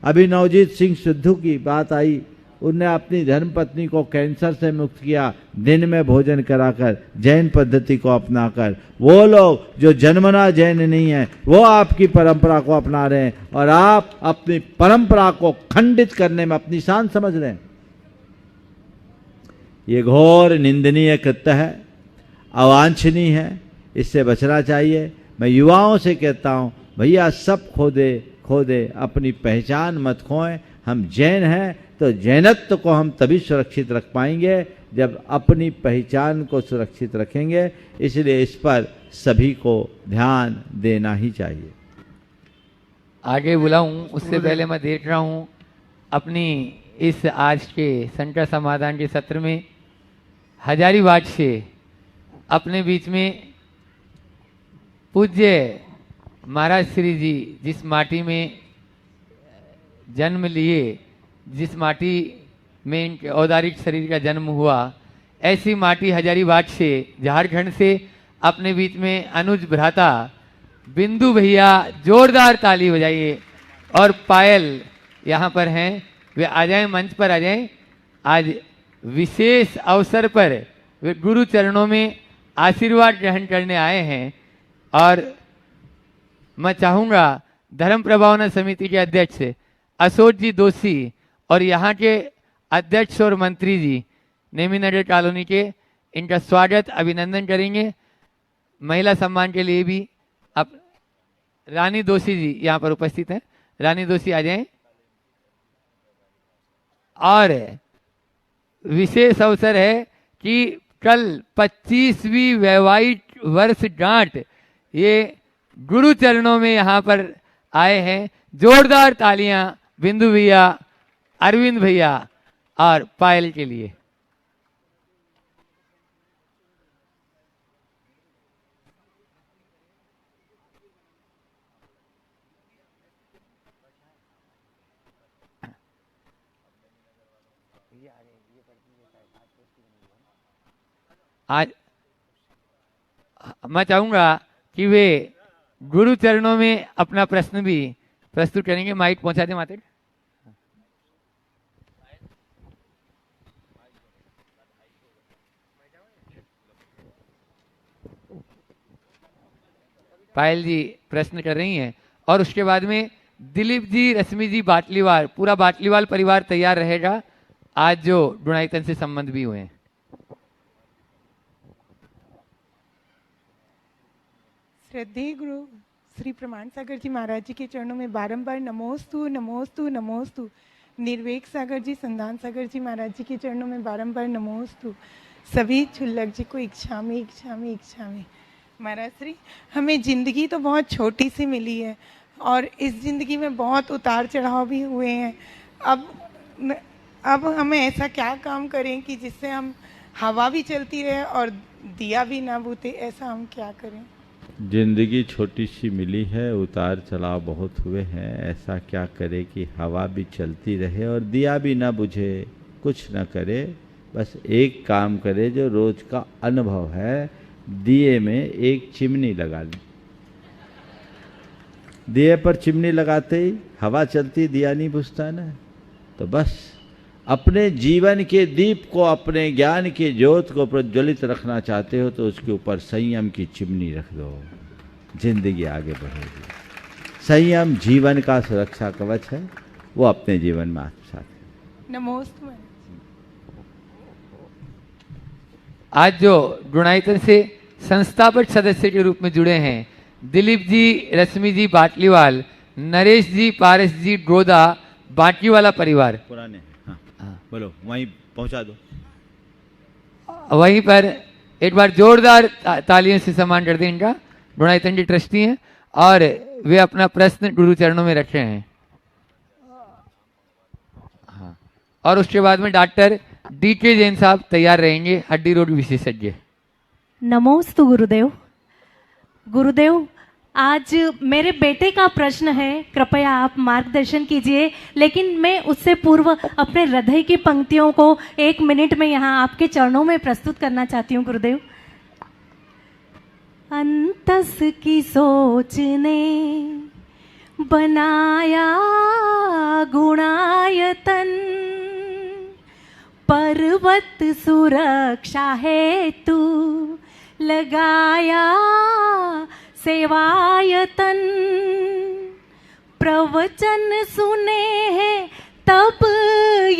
अभी नवजीत सिंह सिद्धू की बात आई, उनने अपनी धर्मपत्नी को कैंसर से मुक्त किया, दिन में भोजन कराकर, जैन पद्धति को अपनाकर। वो लोग जो जन्मना जैन नहीं है वो आपकी परंपरा को अपना रहे हैं, और आप अपनी परंपरा को खंडित करने में अपनी शान समझ रहे हैं। ये घोर निंदनीय कृत्य है, अवांछनीय है, इससे बचना चाहिए। मैं युवाओं से कहता हूं, भैया सब खो दे, अपनी पहचान मत खोएं। हम जैन हैं तो जैनत्व को हम तभी सुरक्षित रख पाएंगे जब अपनी पहचान को सुरक्षित रखेंगे। इसलिए इस पर सभी को ध्यान देना ही चाहिए।
आगे बुलाऊं उससे पहले मैं देख रहा हूं अपनी इस आज के संकट समाधान के सत्र में हजारीबाग से अपने बीच में पूज्य महाराज श्री जी जिस माटी में जन्म लिए, जिस माटी में इनके औदारिक शरीर का जन्म हुआ, ऐसी माटी हजारीबाग से, झारखंड से अपने बीच में अनुज भ्राता बिंदु भैया, जोरदार ताली बजाइए। और पायल यहाँ पर हैं, वे आ जाएं, मंच पर आ जाएं। आज विशेष अवसर पर वे गुरु चरणों में आशीर्वाद ग्रहण करने आए हैं। और मैं चाहूँगा धर्म प्रभावना समिति के अध्यक्ष अशोक जी दोषी और यहाँ के अध्यक्ष और मंत्री जी नेमीनगर कॉलोनी के, इनका स्वागत अभिनंदन करेंगे। महिला सम्मान के लिए भी अब रानी दोषी जी यहाँ पर उपस्थित हैं। रानी दोषी आ जाएं। और विशेष अवसर है कि कल 25वीं वैवाहिक वर्षगांठ ये गुरु चरणों में यहाँ पर आए हैं। जोरदार तालियां बिंदु भैया, अरविंद भैया और पायल के लिए। आज मैं चाहूंगा कि वे गुरु चरणों में अपना प्रश्न भी प्रस्तुत करेंगे। माइक पहुंचा दे माते। पायल जी प्रश्न कर रही हैं और उसके बाद में दिलीप जी, रश्मि जी, बाटलीवाल, पूरा बाटलीवाल परिवार तैयार रहेगा। आज जो डुणाइतन से संबंध भी हुए हैं।
श्रद्धेय गुरु श्री प्रमाण सागर जी महाराज जी के चरणों में बारंबार नमोस्तु नमोस्तु नमोस्तु। निर्वेक सागर जी, संधान सागर जी महाराज जी के चरणों में बारंबार नमोस्तु। सभी छुल्लक जी को इच्छामी इच्छामी इच्छामी। महाराज श्री, हमें जिंदगी तो बहुत छोटी सी मिली है और इस जिंदगी में बहुत उतार चढ़ाव भी हुए हैं। अब हमें ऐसा क्या काम करें कि जिससे हम हवा भी चलती रहे और दिया भी ना बुते, ऐसा हम क्या करें?
जिंदगी छोटी सी मिली है, उतार चढ़ाव बहुत हुए हैं, ऐसा क्या करे कि हवा भी चलती रहे और दिया भी ना बुझे। कुछ न करे, बस एक काम करे जो रोज का अनुभव है, दिए में एक चिमनी लगा ली। दिए पर चिमनी लगाते ही हवा चलती, दिया नहीं बुझता ना। तो बस अपने जीवन के दीप को, अपने ज्ञान की ज्योत को प्रज्वलित रखना चाहते हो तो उसके ऊपर संयम की चिमनी रख दो, जिंदगी आगे बढ़ेगी। संयम जीवन का सुरक्षा कवच है, वो अपने जीवन में आत्मसात है।
नमोस्तु।
आज जो गुणायतन से संस्थापक सदस्य के रूप में जुड़े हैं दिलीप जी, रश्मि जी, बाटलीवाल, नरेश जी, पारस जी, गोदा, बाटलीवाला परिवार
पुराने। हाँ, बोलो, वहीं पहुंचा दो।
वहीं पर एक बार जोरदार तालियों से सम्मान कर दें इनका। गुणायतन जी ट्रस्टी हैं और वे अपना प्रश्न गुरु चरणों में रखे हैं। हाँ, और उसके बाद में डॉक्टर डीके जैन साहब तैयार रहेंगे, हड्डी रोग विशेषज्ञ।
नमोस्तु गुरुदेव। गुरुदेव, आज मेरे बेटे का प्रश्न है, कृपया आप मार्गदर्शन कीजिए। लेकिन मैं उससे पूर्व अपने हृदय की पंक्तियों को 1 मिनट में यहाँ आपके चरणों में प्रस्तुत करना चाहती हूँ गुरुदेव। अंतस की सोच ने बनाया गुणायतन, पर्वत सुरक्षा हेतु लगाया सेवायतन। प्रवचन सुने हैं तब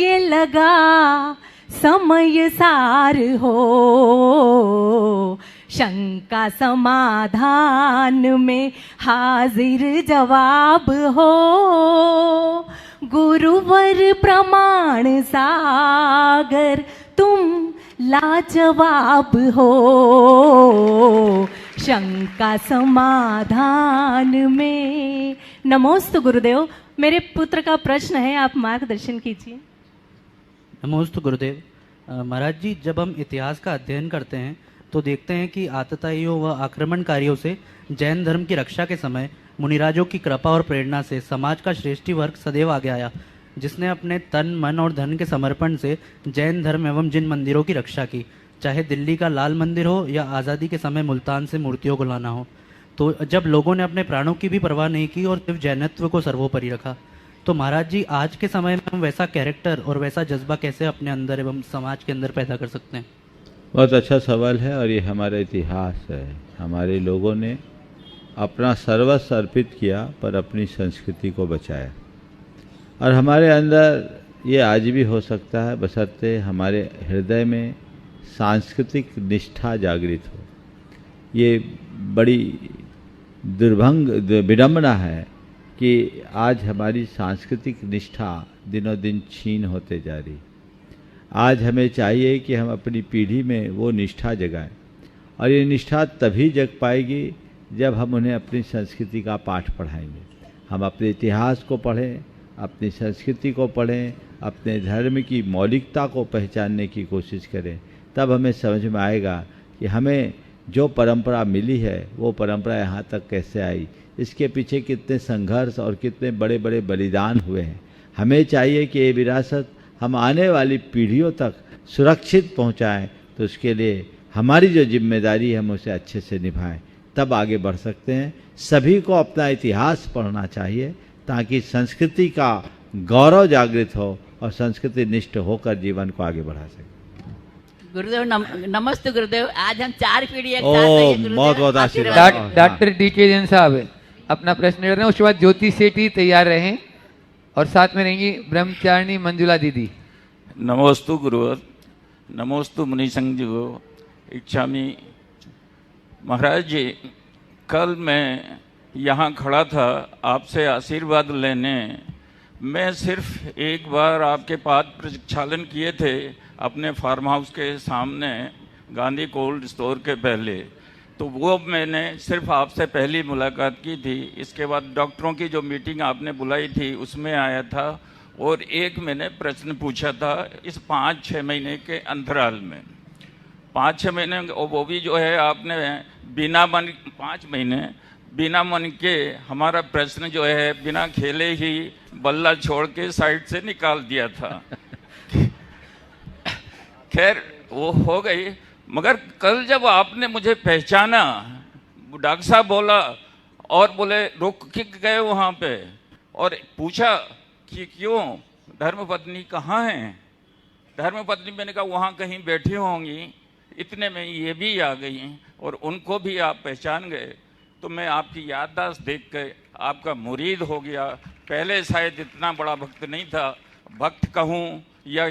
ये लगा समय सार हो, शंका समाधान में हाजिर जवाब हो। गुरुवर प्रमाण सागर तुम लाजवाब हो, शंका समाधान में। नमोस्तु गुरुदेव, मेरे पुत्र का प्रश्न है, आप मार्गदर्शन कीजिए।
नमोस्तु गुरुदेव। महाराज जी, जब हम इतिहास का अध्ययन करते हैं तो देखते हैं कि आतताइयों व आक्रमणकारियों से जैन धर्म की रक्षा के समय मुनिराजों की कृपा और प्रेरणा से समाज का श्रेष्ठी वर्ग सदैव आगे आया, जिसने अपने तन मन और धन के समर्पण से जैन धर्म एवं जिन मंदिरों की रक्षा की, चाहे दिल्ली का लाल मंदिर हो या आज़ादी के समय मुल्तान से मूर्तियों को लाना हो। तो जब लोगों ने अपने प्राणों की भी परवाह नहीं की और सिर्फ जैनत्व को सर्वोपरि रखा, तो महाराज जी आज के समय में हम वैसा कैरेक्टर और वैसा जज्बा कैसे अपने अंदर एवं समाज के अंदर पैदा कर सकते हैं?
बहुत अच्छा सवाल है, और ये हमारा इतिहास है। हमारे लोगों ने अपना सर्वस्व अर्पित किया पर अपनी संस्कृति को बचाया, और हमारे अंदर ये आज भी हो सकता है, बशर्ते हमारे हृदय में सांस्कृतिक निष्ठा जागृत हो। ये बड़ी विडंबना है कि आज हमारी सांस्कृतिक निष्ठा दिनों दिन क्षीण होते जा रही। आज हमें चाहिए कि हम अपनी पीढ़ी में वो निष्ठा जगाएं, और ये निष्ठा तभी जग पाएगी जब हम उन्हें अपनी संस्कृति का पाठ पढ़ाएंगे। हम अपने इतिहास को पढ़ें, अपनी संस्कृति को पढ़ें, अपने धर्म की मौलिकता को पहचानने की कोशिश करें, तब हमें समझ में आएगा कि हमें जो परंपरा मिली है वो परंपरा यहाँ तक कैसे आई, इसके पीछे कितने संघर्ष और कितने बड़े बड़े बलिदान हुए हैं। हमें चाहिए कि ये विरासत हम आने वाली पीढ़ियों तक सुरक्षित पहुँचाएँ, तो उसके लिए हमारी जो जिम्मेदारी है हम उसे अच्छे से निभाएं, तब आगे बढ़ सकते हैं। सभी को अपना इतिहास पढ़ना चाहिए ताकि संस्कृति का गौरव जागृत हो और संस्कृति निष्ठ होकर जीवन को आगे बढ़ा सके।
गुरुदेव नमस्ते गुरुदेव। आज हम 4 पीढ़ी एक साथ हैं गुरुदेव।
बहुत बहुत आशीर्वाद।
डॉक्टर डीके जैन साहब अपना प्रश्न कर रहे हैं, उसके बाद ज्योति सेठी तैयार रहें, और साथ में रहेंगी ब्रह्मचारिणी मंजुला दीदी।
नमोस्तु गुरुवर, नमोस्तु मुनि संघ जी को इच्छामी। महाराज जी, कल मैं यहाँ खड़ा था आपसे आशीर्वाद लेने। मैं सिर्फ एक बार आपके पाद प्रक्षालन किए थे अपने फार्म हाउस के सामने गांधी कोल्ड स्टोर के पहले, तो वो मैंने सिर्फ आपसे पहली मुलाकात की थी। इसके बाद डॉक्टरों की जो मीटिंग आपने बुलाई थी उसमें आया था, और एक मैंने प्रश्न पूछा था इस 5-6 महीने के अंतराल में। 5-6 महीने, और वो भी जो है आपने बिना मन 5 महीने बिना मन के हमारा प्रश्न जो है बिना खेले ही बल्ला छोड़ के साइड से निकाल दिया था। खैर वो हो गई, मगर कल जब आपने मुझे पहचाना, डॉक्टर साहब बोला और बोले रुक के गए वहाँ पे, और पूछा कि क्यों धर्मपत्नी कहाँ हैं। धर्मपत्नी मैंने कहा वहाँ कहीं बैठी होंगी, इतने में ये भी आ गई और उनको भी आप पहचान गए। तो मैं आपकी याददाश्त देख के आपका मुरीद हो गया। पहले शायद इतना बड़ा भक्त नहीं था, भक्त कहूँ या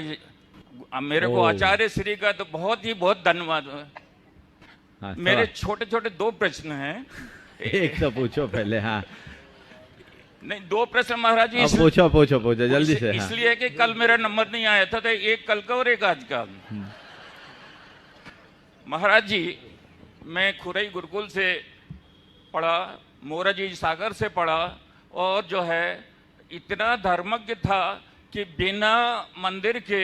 मेरे को आचार्य श्री का तो बहुत धन्यवाद।
हाँ,
मेरे छोटे छोटे 2 प्रश्न हैं।
एक तो पूछो पहले। हाँ
नहीं, 2 प्रश्न महाराज जी।
पूछो जल्दी से। हाँ।
इसलिए कि कल मेरा नंबर नहीं आया था, तो एक कल का और एक आज का। महाराज जी, मैं खुरई गुरुकुल से पढ़ा, मोराजी सागर से पढ़ा, और जो है इतना धर्मज्ञ था कि बिना मंदिर के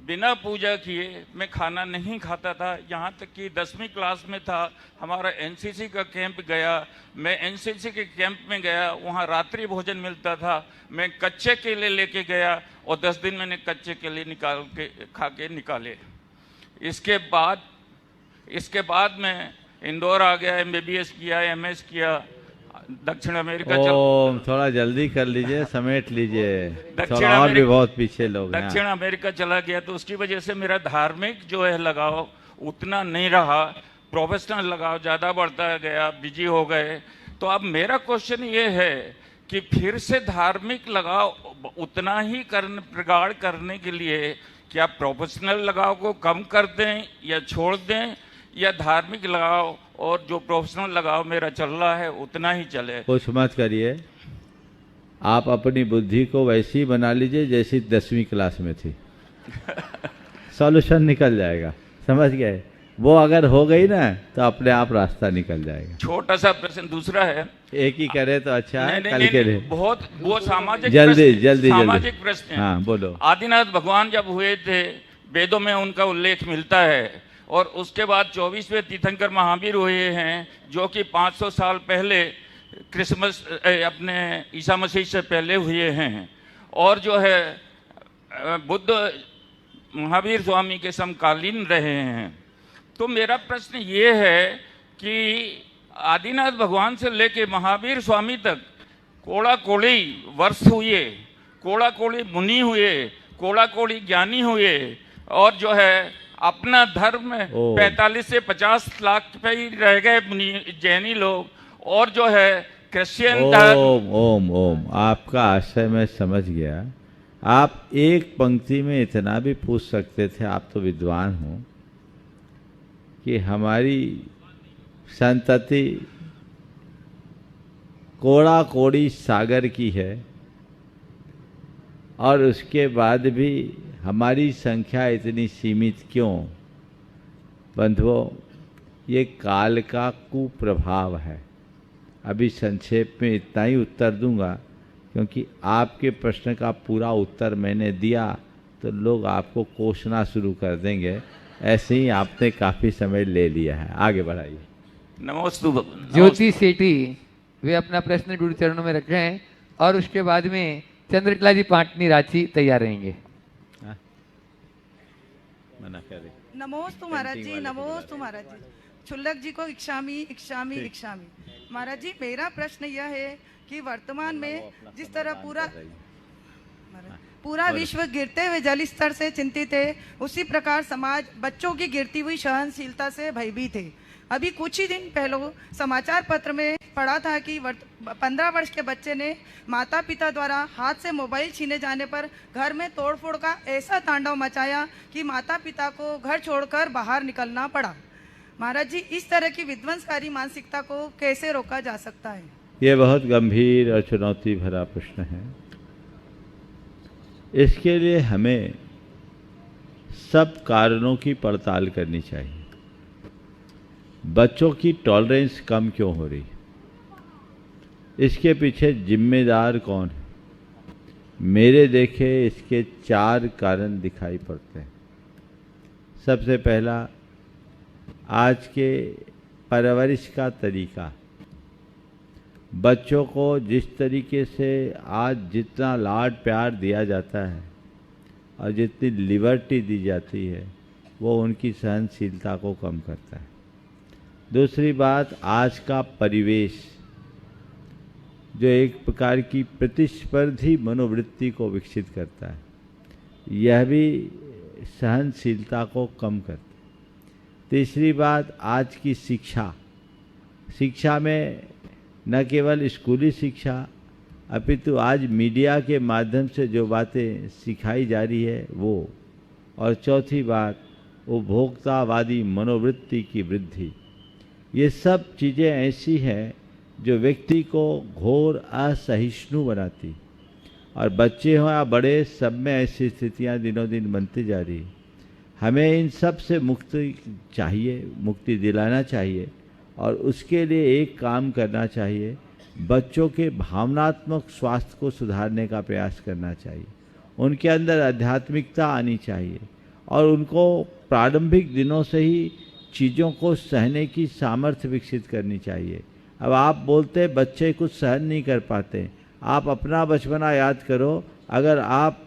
बिना पूजा किए मैं खाना नहीं खाता था। यहाँ तक कि 10वीं क्लास में था, हमारा एनसीसी का कैंप गया, मैं एनसीसी के कैंप में गया, वहाँ रात्रि भोजन मिलता था, मैं कच्चे केले लेके गया और 10 दिन मैंने कच्चे केले निकाल के खा के निकाले। इसके बाद मैं इंदौर आ गया, MBBS किया, MS किया, दक्षिण अमेरिका
थोड़ा जल्दी कर लीजिए, समेट लीजिए,
दक्षिण
थोड़ा और भी बहुत पीछे लोग हैं।
दक्षिण अमेरिका चला गया, तो उसकी वजह से मेरा धार्मिक जो है लगाव उतना नहीं रहा, प्रोफेशनल लगाव ज़्यादा बढ़ता गया, बिजी हो गए। तो अब मेरा क्वेश्चन ये है कि फिर से धार्मिक लगाव उतना ही प्रगाढ़ करने के लिए क्या प्रोफेशनल लगाव को कम कर दें या छोड़ दें, या धार्मिक लगाव और जो प्रोफेशनल लगाव मेरा चल रहा है उतना ही चले?
कुछ मत करिए, आप अपनी बुद्धि को वैसी ही बना लीजिए जैसी 10वीं क्लास में थी। सॉल्यूशन निकल जाएगा, समझ गए? वो अगर हो गई ना तो अपने आप रास्ता निकल जाएगा।
छोटा सा प्रश्न दूसरा है,
एक ही करे तो अच्छा है कल के लिए।
बहुत वो सामाजिक
जल्दी
सामाजिक प्रश्न है।
हाँ बोलो।
आदिनाथ भगवान जब हुए थे, वेदों में उनका उल्लेख मिलता है, और उसके बाद 24वें तीर्थंकर महावीर हुए हैं, जो कि 500 साल पहले क्रिसमस अपने ईसा मसीह से पहले हुए हैं, और जो है बुद्ध महावीर स्वामी के समकालीन रहे हैं। तो मेरा प्रश्न ये है कि आदिनाथ भगवान से लेके महावीर स्वामी तक कोड़ा कोड़ी वर्ष हुए, कोड़ा कोड़ी मुनि हुए, कोड़ा कोड़ी ज्ञानी हुए, और जो है अपना धर्म 45 से 50 लाख पे ही रह गए जैनी लोग, और जो है क्रिश्चियन धर्म।
ओम आपका आशय मैं समझ गया। आप एक पंक्ति में इतना भी पूछ सकते थे, आप तो विद्वान हो, कि हमारी संतति कोड़ा कोड़ी सागर की है, और उसके बाद भी हमारी संख्या इतनी सीमित क्यों? बंधुओं, ये काल का कुप्रभाव है। अभी संक्षेप में इतना ही उत्तर दूंगा, क्योंकि आपके प्रश्न का पूरा उत्तर मैंने दिया तो लोग आपको कोसना शुरू कर देंगे। ऐसे ही आपने काफ़ी समय ले लिया है, आगे बढ़ाइए।
नमोस्तु।
ज्योति सेठी वे अपना प्रश्न गुरु चरणों में रख रहे हैं, और उसके बाद में चंद्रकला जी पाटनी रांची तैयार रहेंगे।
नमोस्तु महाराज जी, नमोस्तु महाराज जी। छुल्लक जी को इक्षामी इक्षामी इक्षामी। महाराज जी, मेरा प्रश्न यह है कि वर्तमान में जिस तरह पूरा विश्व गिरते हुए जल स्तर से चिंतित है, उसी प्रकार समाज बच्चों की गिरती हुई सहनशीलता से भयभीत है। अभी कुछ ही दिन पहले समाचार पत्र में पढ़ा था कि 15 वर्ष के बच्चे ने माता पिता द्वारा हाथ से मोबाइल छीने जाने पर घर में तोड़फोड़ का ऐसा तांडव मचाया कि माता पिता को घर छोड़कर बाहर निकलना पड़ा। महाराज जी, इस तरह की विध्वंसकारी मानसिकता को कैसे रोका जा सकता है?
ये बहुत गंभीर और चुनौती भरा प्रश्न है। इसके लिए हमें सब कारणों की पड़ताल करनी चाहिए। बच्चों की टॉलरेंस कम क्यों हो रही, इसके पीछे जिम्मेदार कौन है? मेरे देखे इसके 4 कारण दिखाई पड़ते हैं। सबसे पहला, आज के परवरिश का तरीका। बच्चों को जिस तरीके से आज जितना लाड प्यार दिया जाता है और जितनी लिबर्टी दी जाती है, वो उनकी सहनशीलता को कम करता है। दूसरी बात, आज का परिवेश जो एक प्रकार की प्रतिस्पर्धी मनोवृत्ति को विकसित करता है, यह भी सहनशीलता को कम करता है। तीसरी बात, आज की शिक्षा में न केवल स्कूली शिक्षा अपितु आज मीडिया के माध्यम से जो बातें सिखाई जा रही है वो। और चौथी बात, उपभोक्तावादी मनोवृत्ति की वृद्धि। ये सब चीज़ें ऐसी हैं जो व्यक्ति को घोर असहिष्णु बनाती, और बच्चे हों या बड़े, सब में ऐसी स्थितियां दिनों दिन बनती जा रही। हमें इन सब से मुक्ति दिलाना चाहिए, और उसके लिए एक काम करना चाहिए, बच्चों के भावनात्मक स्वास्थ्य को सुधारने का प्रयास करना चाहिए। उनके अंदर आध्यात्मिकता आनी चाहिए, और उनको प्रारंभिक दिनों से ही चीज़ों को सहने की सामर्थ्य विकसित करनी चाहिए। अब आप बोलते बच्चे कुछ सहन नहीं कर पाते, आप अपना बचपना याद करो। अगर आप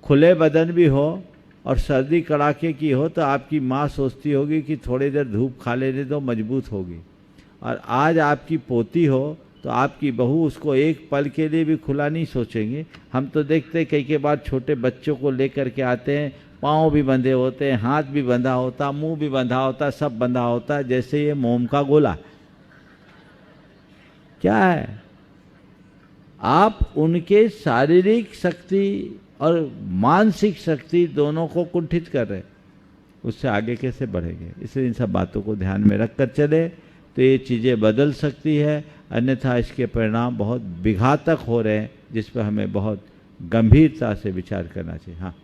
खुले बदन भी हो और सर्दी कड़ाके की हो तो आपकी माँ सोचती होगी कि थोड़ी देर धूप खा लेने दो, मजबूत होगी। और आज आपकी पोती हो तो आपकी बहू उसको एक पल के लिए भी खुला नहीं सोचेंगे। हम तो देखते कई के बाद छोटे बच्चों को लेकर के आते हैं, पाँव भी बंधे होते हैं, हाथ भी बंधा होता, मुंह भी बंधा होता, सब बंधा होता है जैसे ये मोम का गोला। क्या है? आप उनके शारीरिक शक्ति और मानसिक शक्ति दोनों को कुंठित कर रहे हैं, उससे आगे कैसे बढ़ेंगे? इसलिए इन सब बातों को ध्यान में रख कर चले तो ये चीज़ें बदल सकती है, अन्यथा इसके परिणाम बहुत विघातक हो रहे हैं, जिस पर हमें बहुत गंभीरता से विचार करना चाहिए। हाँ,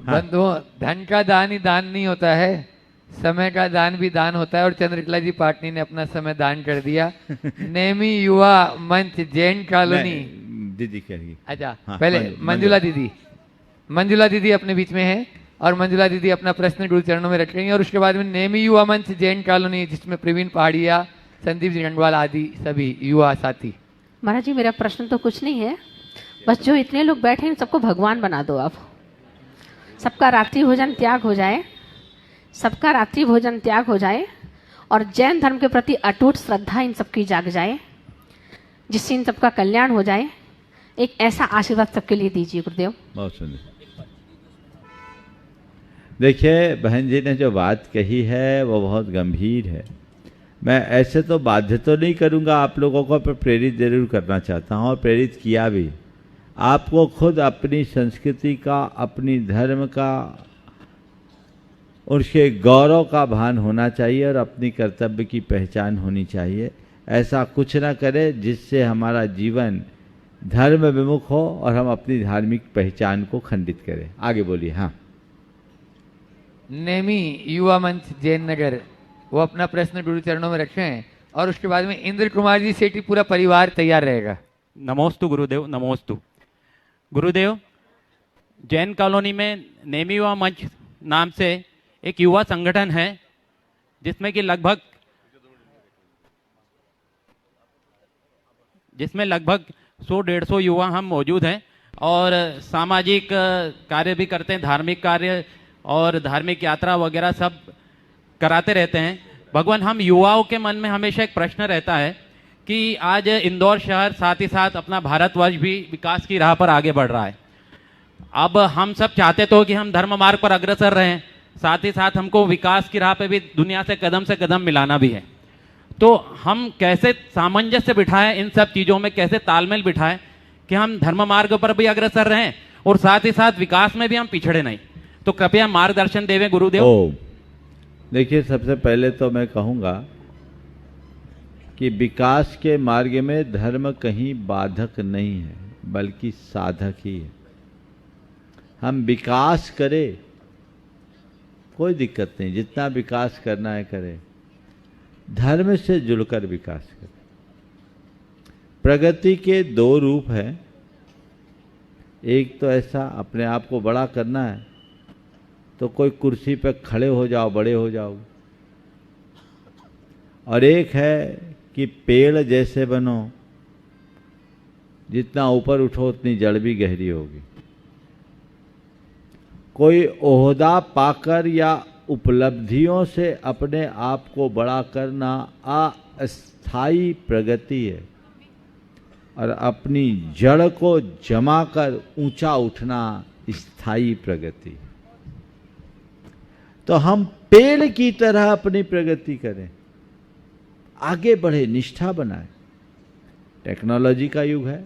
बंधुओं, धन का दान ही दान नहीं होता है, समय का दान भी दान होता है। और चंद्रकला जी पाटनी ने अपना समय दान कर दिया। नेमी युवा मंच जैन कॉलोनी
दीदी कहेगी।
अच्छा,
हाँ,
पहले मंजुला दीदी अपने बीच में है और मंजुला दीदी अपना प्रश्न गुरु चरणों में रखेंगे और उसके बाद में नेमी युवा मंच जैन कॉलोनी, जिसमें प्रवीण पहाड़िया, संदीप जी गंगवाल आदि सभी युवा साथी।
महाराज जी, मेरा प्रश्न तो कुछ नहीं है, बस जो इतने लोग बैठे हैं सबको भगवान बना दो आप। सबका रात्रि भोजन त्याग हो जाए, सबका रात्रि भोजन त्याग हो जाए और जैन धर्म के प्रति अटूट श्रद्धा इन सबकी जाग जाए, जिससे इन सबका कल्याण हो जाए। एक ऐसा आशीर्वाद सबके लिए दीजिए गुरुदेव।
बहुत सुंदर। देखिए, बहन जी ने जो बात कही है वो बहुत गंभीर है। मैं ऐसे तो बाध्य तो नहीं करूँगा आप लोगों को, पर प्रेरित जरूर करना चाहता हूँ और प्रेरित किया भी। आपको खुद अपनी संस्कृति का, अपनी धर्म का, उसके गौरव का भान होना चाहिए और अपनी कर्तव्य की पहचान होनी चाहिए। ऐसा कुछ ना करे जिससे हमारा जीवन धर्म विमुख हो और हम अपनी धार्मिक पहचान को खंडित करें। आगे बोलिए। हाँ,
नेमी युवा मंच जैन नगर, वो अपना प्रश्न गुरु चरणों में रखें और उसके बाद में इंद्र कुमार जी सेठी पूरा परिवार तैयार रहेगा।
नमोस्तु गुरुदेव, नमोस्तु गुरुदेव। जैन कॉलोनी में नेमी युवा मंच नाम से एक युवा संगठन है, जिसमें लगभग 100-150 युवा हम मौजूद हैं और सामाजिक कार्य भी करते हैं, धार्मिक कार्य और धार्मिक यात्रा वगैरह सब कराते रहते हैं। भगवान, हम युवाओं के मन में हमेशा एक प्रश्न रहता है कि आज इंदौर शहर, साथ ही साथ अपना भारतवर्ष भी विकास की राह पर आगे बढ़ रहा है। अब हम सब चाहते तो कि हम धर्म मार्ग पर अग्रसर रहें, साथ ही साथ हमको विकास की राह पे भी दुनिया से कदम मिलाना भी है। तो हम कैसे सामंजस्य बिठाएं, इन सब चीज़ों में कैसे तालमेल बिठाएं कि हम धर्म मार्ग पर भी अग्रसर रहें और साथ ही साथ विकास में भी हम पिछड़े नहीं। तो कृपया मार्गदर्शन देवें गुरुदेव।
देखिए, सबसे पहले तो मैं कहूँगा कि विकास के मार्ग में धर्म कहीं बाधक नहीं है, बल्कि साधक ही है। हम विकास करें, कोई दिक्कत नहीं, जितना विकास करना है करें, धर्म से जुड़कर विकास करें। प्रगति के 2 रूप हैं। एक तो ऐसा अपने आप को बड़ा करना है तो कोई कुर्सी पर खड़े हो जाओ, बड़े हो जाओ, और एक है कि पेड़ जैसे बनो, जितना ऊपर उठो उतनी जड़ भी गहरी होगी। कोई ओहदा पाकर या उपलब्धियों से अपने आप को बड़ा करना अस्थायी प्रगति है और अपनी जड़ को जमा कर ऊंचा उठना स्थायी प्रगति है। तो हम पेड़ की तरह अपनी प्रगति करें, आगे बढ़े, निष्ठा बनाए। टेक्नोलॉजी का युग है,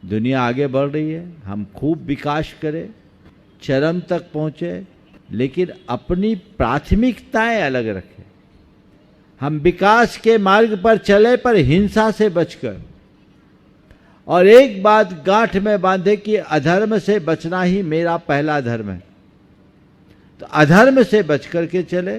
दुनिया आगे बढ़ रही है, हम खूब विकास करें, चरम तक पहुँचे, लेकिन अपनी प्राथमिकताएं अलग रखें। हम विकास के मार्ग पर चले, पर हिंसा से बचकर, और एक बात गांठ में बांधे कि अधर्म से बचना ही मेरा पहला धर्म है। तो अधर्म से बच करके चले,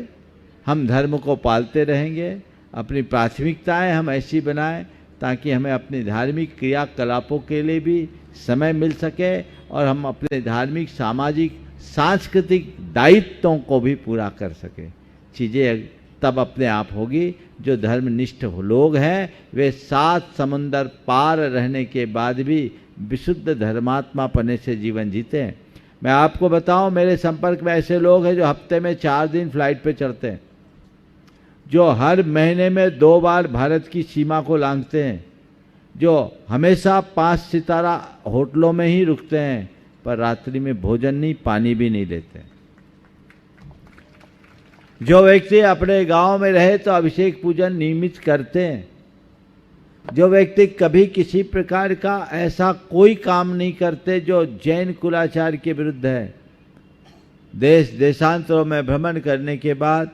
हम धर्म को पालते रहेंगे। अपनी प्राथमिकताएं हम ऐसी बनाएं ताकि हमें अपने धार्मिक क्रियाकलापों के लिए भी समय मिल सके और हम अपने धार्मिक, सामाजिक, सांस्कृतिक दायित्वों को भी पूरा कर सके। चीज़ें तब अपने आप होगी। जो धर्मनिष्ठ लोग हैं वे 7 समुंदर पार रहने के बाद भी विशुद्ध धर्मात्मा पने से जीवन जीते हैं। मैं आपको बताऊं, मेरे संपर्क में ऐसे लोग हैं जो हफ्ते में 4 दिन फ्लाइट पे चढ़ते हैं, जो हर महीने में 2 बार भारत की सीमा को लांघते हैं, जो हमेशा 5 सितारा होटलों में ही रुकते हैं, पर रात्रि में भोजन नहीं, पानी भी नहीं लेते। जो व्यक्ति अपने गांव में रहे तो अभिषेक पूजन नियमित करते हैं। जो व्यक्ति कभी किसी प्रकार का ऐसा कोई काम नहीं करते जो जैन कुलाचार के विरुद्ध है। देश देशांतरों में भ्रमण करने के बाद,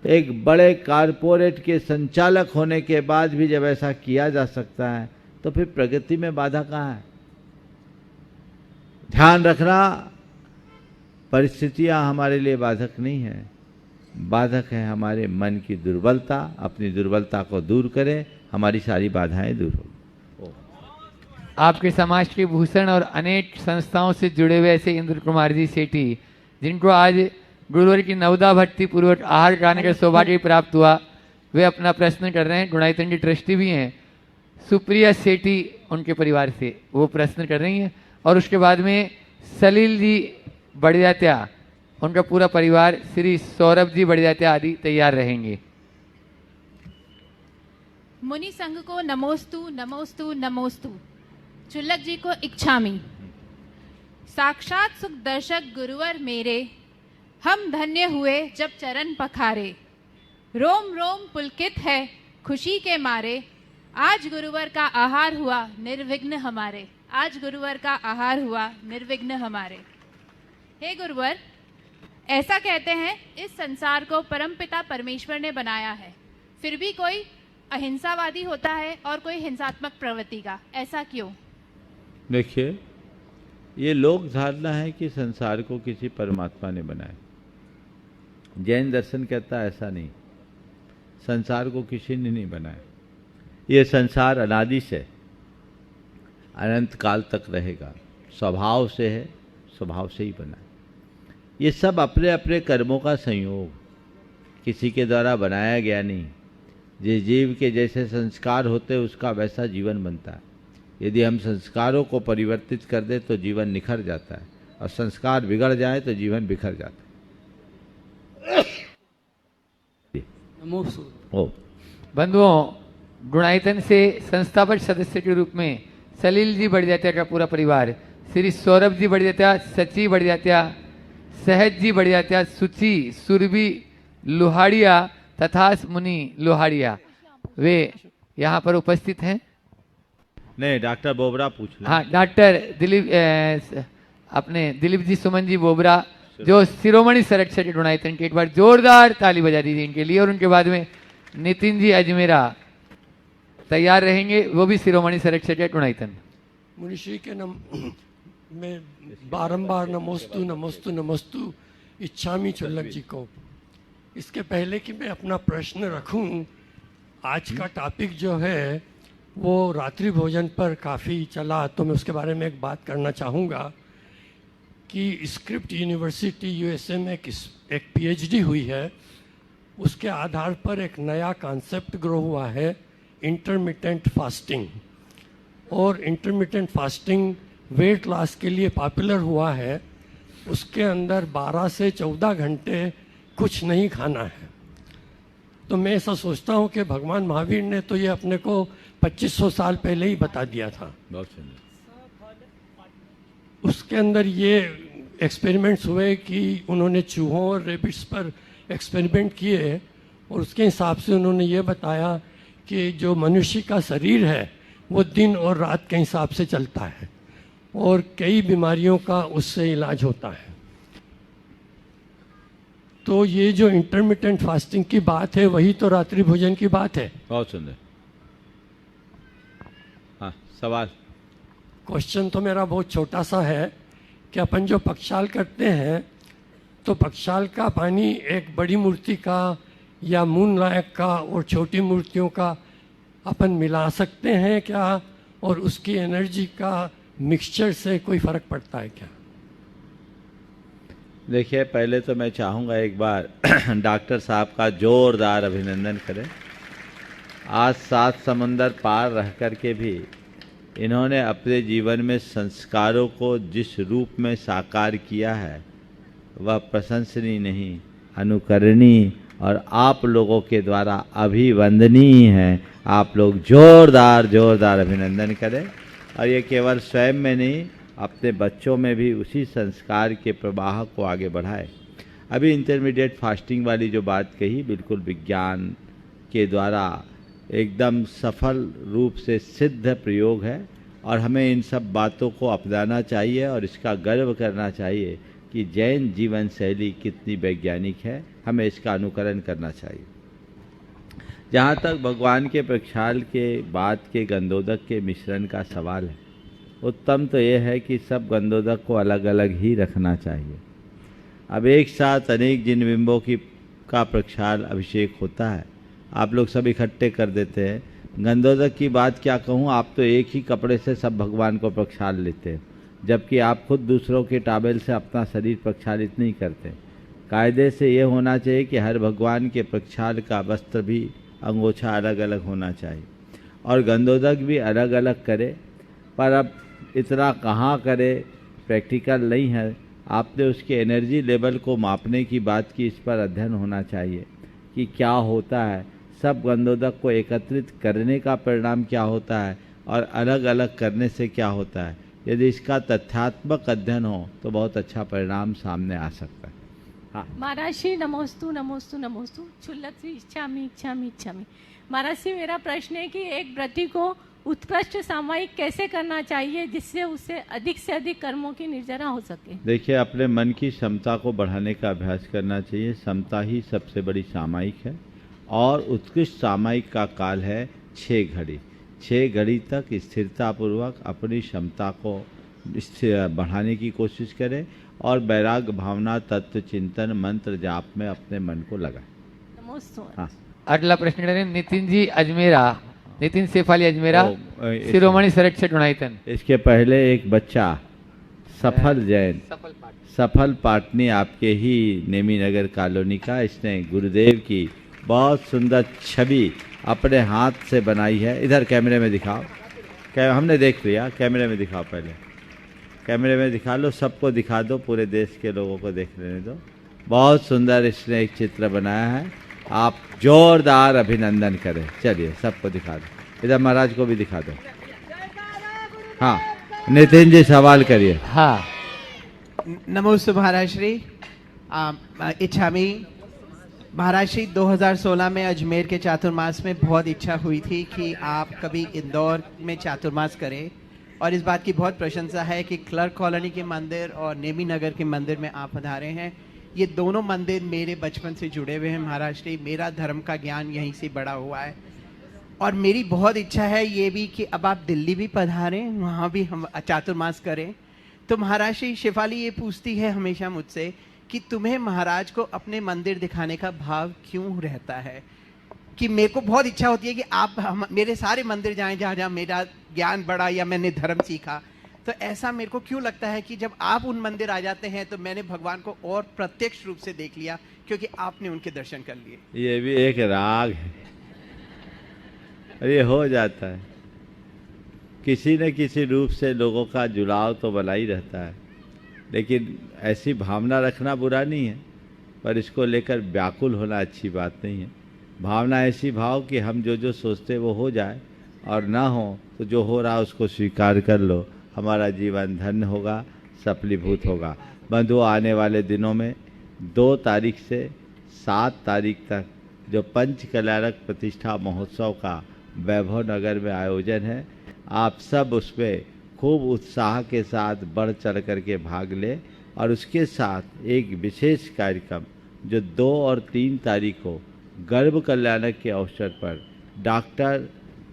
एक बड़े कारपोरेट के संचालक होने के बाद भी जब ऐसा किया जा सकता है तो फिर प्रगति में बाधा कहाँ है? ध्यान रखना, परिस्थितियां हमारे लिए बाधक नहीं है, बाधक है हमारे मन की दुर्बलता। अपनी दुर्बलता को दूर करें, हमारी सारी बाधाएं दूर होगी।
आपके समाज के भूषण और अनेक संस्थाओं से जुड़े हुए ऐसे इंद्र कुमार जी सेठी, जिनको आज गुरुवर की नवदा भट्टी पूर्वक आहार कराने का सौभाग्य प्राप्त हुआ, वे अपना प्रश्न कर रहे हैं। गुणायतन की ट्रस्टी भी हैं सुप्रिया सेठी, उनके परिवार से वो प्रश्न कर रही हैं। और उसके बाद में सलील जी बड़जात्या, उनका पूरा परिवार, श्री सौरभ जी बड़जात्या आदि तैयार रहेंगे।
मुनि संघ को नमोस्तु नमोस्तु नमोस्तु। चुल्लक जी को इच्छामि। साक्षात सुख दर्शक गुरुवर मेरे, हम धन्य हुए जब चरण पखारे। रोम रोम पुलकित है खुशी के मारे, आज गुरुवर का आहार हुआ निर्विघ्न हमारे। आज गुरुवर का आहार हुआ निर्विघ्न हमारे। हे गुरुवर, ऐसा कहते हैं इस संसार को परमपिता परमेश्वर ने बनाया है, फिर भी कोई अहिंसावादी होता है और कोई हिंसात्मक प्रवृत्ति का, ऐसा क्यों?
देखिए, ये लोक धारणा है कि संसार को किसी परमात्मा ने बनाया। जैन दर्शन कहता है ऐसा नहीं, संसार को किसी ने नहीं बनाया। ये संसार अनादि से अनंत काल तक रहेगा, स्वभाव से है, स्वभाव से ही बना है। ये सब अपने अपने कर्मों का संयोग, किसी के द्वारा बनाया गया नहीं। जिस जीव के जैसे संस्कार होते उसका वैसा जीवन बनता है। यदि हम संस्कारों को परिवर्तित कर दें तो जीवन निखर जाता है, और संस्कार बिगड़ जाए तो जीवन बिखर जाता है।
बंधुओं, गुणायतन से संस्थापक सदस्य के रूप में सलील जी बड़जात्या का पूरा परिवार, श्री सौरभ जी बड़जात्या, सची बड़जात्या, सहज जी बड़जात्या, सुची सुरभि लोहाड़िया तथा मुनि लोहाड़िया, वे यहाँ पर उपस्थित हैं।
नहीं, डॉक्टर बोबरा पूछ लें।
हाँ, डॉक्टर दिलीप अपने दिलीप जी सुमन जी बोबरा, जो शिरोमणि संरक्षक के गुणायतन के, एक बार जोरदार ताली बजा दीजिए इनके लिए। और उनके बाद में नितिन जी अजमेरा तैयार रहेंगे, वो भी शिरोमणि संरक्षक है गुणायतन।
मुनिश्री के मैं बारंबार नमोस्तु नमोस्तु नमोस्तु इच्छामी चुल्लक जी को। इसके पहले कि मैं अपना प्रश्न रखूं, आज का टॉपिक जो है वो रात्रि भोजन पर काफ़ी चला, तो मैं उसके बारे में एक बात करना चाहूँगा कि स्क्रिप्ट यूनिवर्सिटी यूएसए में एक पीएचडी हुई है, उसके आधार पर एक नया कॉन्सेप्ट ग्रो हुआ है, इंटरमिटेंट फास्टिंग। और इंटरमिटेंट फास्टिंग वेट लॉस के लिए पॉपुलर हुआ है। उसके अंदर 12 से 14 घंटे कुछ नहीं खाना है। तो मैं ऐसा सोचता हूँ कि भगवान महावीर ने तो ये अपने को 2500 साल पहले ही बता दिया था। उसके अंदर ये एक्सपेरिमेंट्स हुए कि उन्होंने चूहों और रेबिट्स पर एक्सपेरिमेंट किए, और उसके हिसाब से उन्होंने ये बताया कि जो मनुष्य का शरीर है वो दिन और रात के हिसाब से चलता है, और कई बीमारियों का उससे इलाज होता है। तो ये जो इंटरमिटेंट फास्टिंग की बात है वही तो रात्रि भोजन की बात है।
बहुत सुंदर। हाँ, सवाल।
क्वेश्चन तो मेरा बहुत छोटा सा है कि अपन जो पक्षाल करते हैं तो पक्षाल का पानी एक बड़ी मूर्ति का या मून लायक का और छोटी मूर्तियों का अपन मिला सकते हैं क्या, और उसकी एनर्जी का मिक्सचर से कोई फर्क पड़ता है क्या?
देखिए, पहले तो मैं चाहूँगा एक बार डॉक्टर साहब का जोरदार अभिनंदन करें। आज 7 समंदर पार रह कर के भी इन्होंने अपने जीवन में संस्कारों को जिस रूप में साकार किया है वह प्रशंसनीय नहीं, अनुकरणीय और आप लोगों के द्वारा अभिवंदनीय है। आप लोग जोरदार अभिनंदन करें और ये केवल स्वयं में नहीं, अपने बच्चों में भी उसी संस्कार के प्रवाह को आगे बढ़ाए। अभी इंटरमीडिएट फास्टिंग वाली जो बात कही, बिल्कुल विज्ञान के द्वारा एकदम सफल रूप से सिद्ध प्रयोग है और हमें इन सब बातों को अपनाना चाहिए और इसका गर्व करना चाहिए कि जैन जीवन शैली कितनी वैज्ञानिक है। हमें इसका अनुकरण करना चाहिए। जहाँ तक भगवान के प्रक्षाल के बाद के गंधोदक के मिश्रण का सवाल है, उत्तम तो ये है कि सब गंधोदक को अलग अलग ही रखना चाहिए। अब एक साथ अनेक जिन बिंबों का प्रक्षाल अभिषेक होता है, आप लोग सब इकट्ठे कर देते हैं। गंधोदक की बात क्या कहूँ, आप तो एक ही कपड़े से सब भगवान को प्रक्षाल लेते हैं, जबकि आप खुद दूसरों के टावेल से अपना शरीर प्रक्षालित नहीं करते। कायदे से ये होना चाहिए कि हर भगवान के प्रक्षाल का वस्त्र भी अंगोछा अलग अलग होना चाहिए और गंधोदक भी अलग अलग करे। पर अब इतना कहाँ करे, प्रैक्टिकल नहीं है। आपने उसके एनर्जी लेवल को मापने की बात की, इस पर अध्ययन होना चाहिए कि क्या होता है, सब गंधोदक को एकत्रित करने का परिणाम क्या होता है और अलग अलग करने से क्या होता है। यदि इसका तथ्यात्मक अध्ययन हो तो बहुत अच्छा परिणाम सामने आ सकता है। हाँ
महाराज श्री नमोस्तु नमोस्तु नमोस्तु क्षुल्लक श्री इच्छामि इच्छामि इच्छामि। महाराज श्री, मेरा प्रश्न है कि एक व्रती को उत्कृष्ट सामायिक कैसे करना चाहिए जिससे उसे अधिक से अधिक कर्मों की निर्जरा हो सके।
देखिए, अपने मन की क्षमता को बढ़ाने का अभ्यास करना चाहिए। क्षमता ही सबसे बड़ी सामायिक है और उत्कृष्ट सामायिक का काल है 6 घड़ी। 6 घड़ी तक स्थिरतापूर्वक अपनी क्षमता को बढ़ाने की कोशिश करें और वैराग्य भावना, तत्व चिंतन, मंत्र जाप में अपने मन को लगाएं।
नमोस्तु।
हाँ, अगला प्रश्न करें नितिन जी अजमेरा, नितिन सेफाली अजमेरा, शिरोमणि संरक्षक गुणायतन।
इसके पहले एक बच्चा सफल जैन, सफल पाटनी, आपके ही नेमी नगर कॉलोनी का, इसने गुरुदेव की बहुत सुंदर छवि अपने हाथ से बनाई है। इधर कैमरे में दिखाओ, हमने देख लिया, कैमरे में दिखाओ, पहले कैमरे में दिखा लो, सबको दिखा दो, पूरे देश के लोगों को देख लेने दो। बहुत सुंदर इसने एक चित्र बनाया है, आप जोरदार अभिनंदन करें। चलिए सबको दिखा दो, इधर महाराज को भी दिखा दो। हाँ नितिन जी सवाल करिए।
हाँ, नमोस्तु महाराज श्री। इच्छामी महाराज श्री, 2016 में अजमेर के चातुर्मास में बहुत इच्छा हुई थी कि आप कभी इंदौर में चातुर्मास करें और इस बात की बहुत प्रशंसा है कि क्लर्क कॉलोनी के मंदिर और नेमी नगर के मंदिर में आप पधारे हैं। ये दोनों मंदिर मेरे बचपन से जुड़े हुए हैं महाराज श्री, मेरा धर्म का ज्ञान यहीं से बड़ा हुआ है और मेरी बहुत इच्छा है ये भी कि अब आप दिल्ली भी पधारें, वहाँ भी हम चातुर्मास करें। तो महाराज श्री शेफाली ये पूछती है हमेशा मुझसे कि तुम्हें महाराज को अपने मंदिर दिखाने का भाव क्यों रहता है, कि मेरे को बहुत इच्छा होती है कि आप मेरे सारे मंदिर जाएं जहाँ जहाँ मेरा ज्ञान बढ़ा या मैंने धर्म सीखा। तो ऐसा मेरे को क्यों लगता है कि जब आप उन मंदिर आ जाते हैं तो मैंने भगवान को और प्रत्यक्ष रूप से देख लिया क्योंकि आपने उनके दर्शन कर लिए।
ये भी एक राग है, ये हो जाता है, किसी न किसी रूप से लोगों का जुड़ाव तो बना ही रहता है, लेकिन ऐसी भावना रखना बुरा नहीं है, पर इसको लेकर व्याकुल होना अच्छी बात नहीं है। भावना ऐसी भाव कि हम जो जो सोचते वो हो जाए और ना हो तो जो हो रहा उसको स्वीकार कर लो, हमारा जीवन धन्य होगा, सफलीभूत होगा। बंधुओं, आने वाले दिनों में 2 तारीख से 7 तारीख तक जो पंच कल्याणक प्रतिष्ठा महोत्सव का वैभव नगर में आयोजन है, आप सब उसमें खूब उत्साह के साथ बढ़ चढ़ करके भाग लें और उसके साथ एक विशेष कार्यक्रम जो 2 और 3 तारीख को गर्भ कल्याणक के अवसर पर डॉक्टर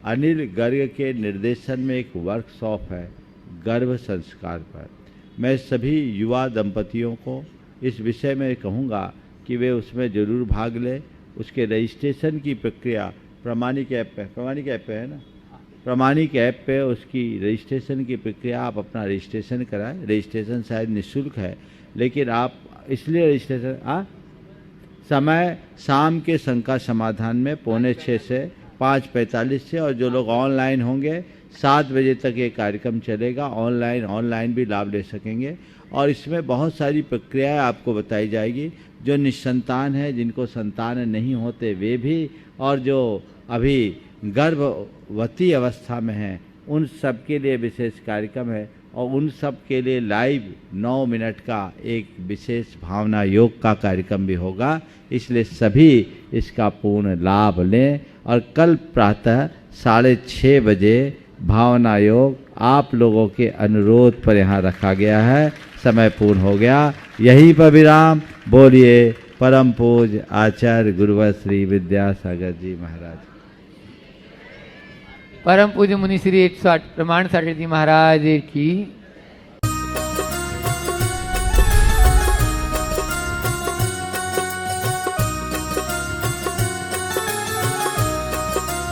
अनिल गर्ग के निर्देशन में एक वर्कशॉप है गर्भ संस्कार पर। मैं सभी युवा दंपतियों को इस विषय में कहूँगा कि वे उसमें ज़रूर भाग लें। उसके रजिस्ट्रेशन की प्रक्रिया प्रमाणिक ऐप पे, प्रमाणिक ऐप पे है ना, प्रमाणिक ऐप पे उसकी रजिस्ट्रेशन की प्रक्रिया, आप अपना रजिस्ट्रेशन कराएं। रजिस्ट्रेशन शायद निःशुल्क है, लेकिन आप इसलिए रजिस्ट्रेशन समय शाम के शंका समाधान में 5:45 से 5:45 से, और जो लोग ऑनलाइन होंगे 7 बजे तक ये कार्यक्रम चलेगा। ऑनलाइन भी लाभ ले सकेंगे और इसमें बहुत सारी प्रक्रियाएं आपको बताई जाएगी। जो निसंतान है, जिनको संतान नहीं होते वे भी, और जो अभी गर्भवती अवस्था में हैं उन सब के लिए विशेष कार्यक्रम है, और उन सब के लिए लाइव 9 मिनट का एक विशेष भावना योग का कार्यक्रम भी होगा। इसलिए सभी इसका पूर्ण लाभ लें। और कल प्रातः 6:30 बजे भावना योग आप लोगों के अनुरोध पर यहाँ रखा गया है। समय पूर्ण हो गया। यहीं पर विराम। बोलिए परम पूज्य आचार्य गुरुवर श्री विद्यासागर जी महाराज।
परम पूज्य मुनि श्री 108 प्रमाण सागर जी महाराज की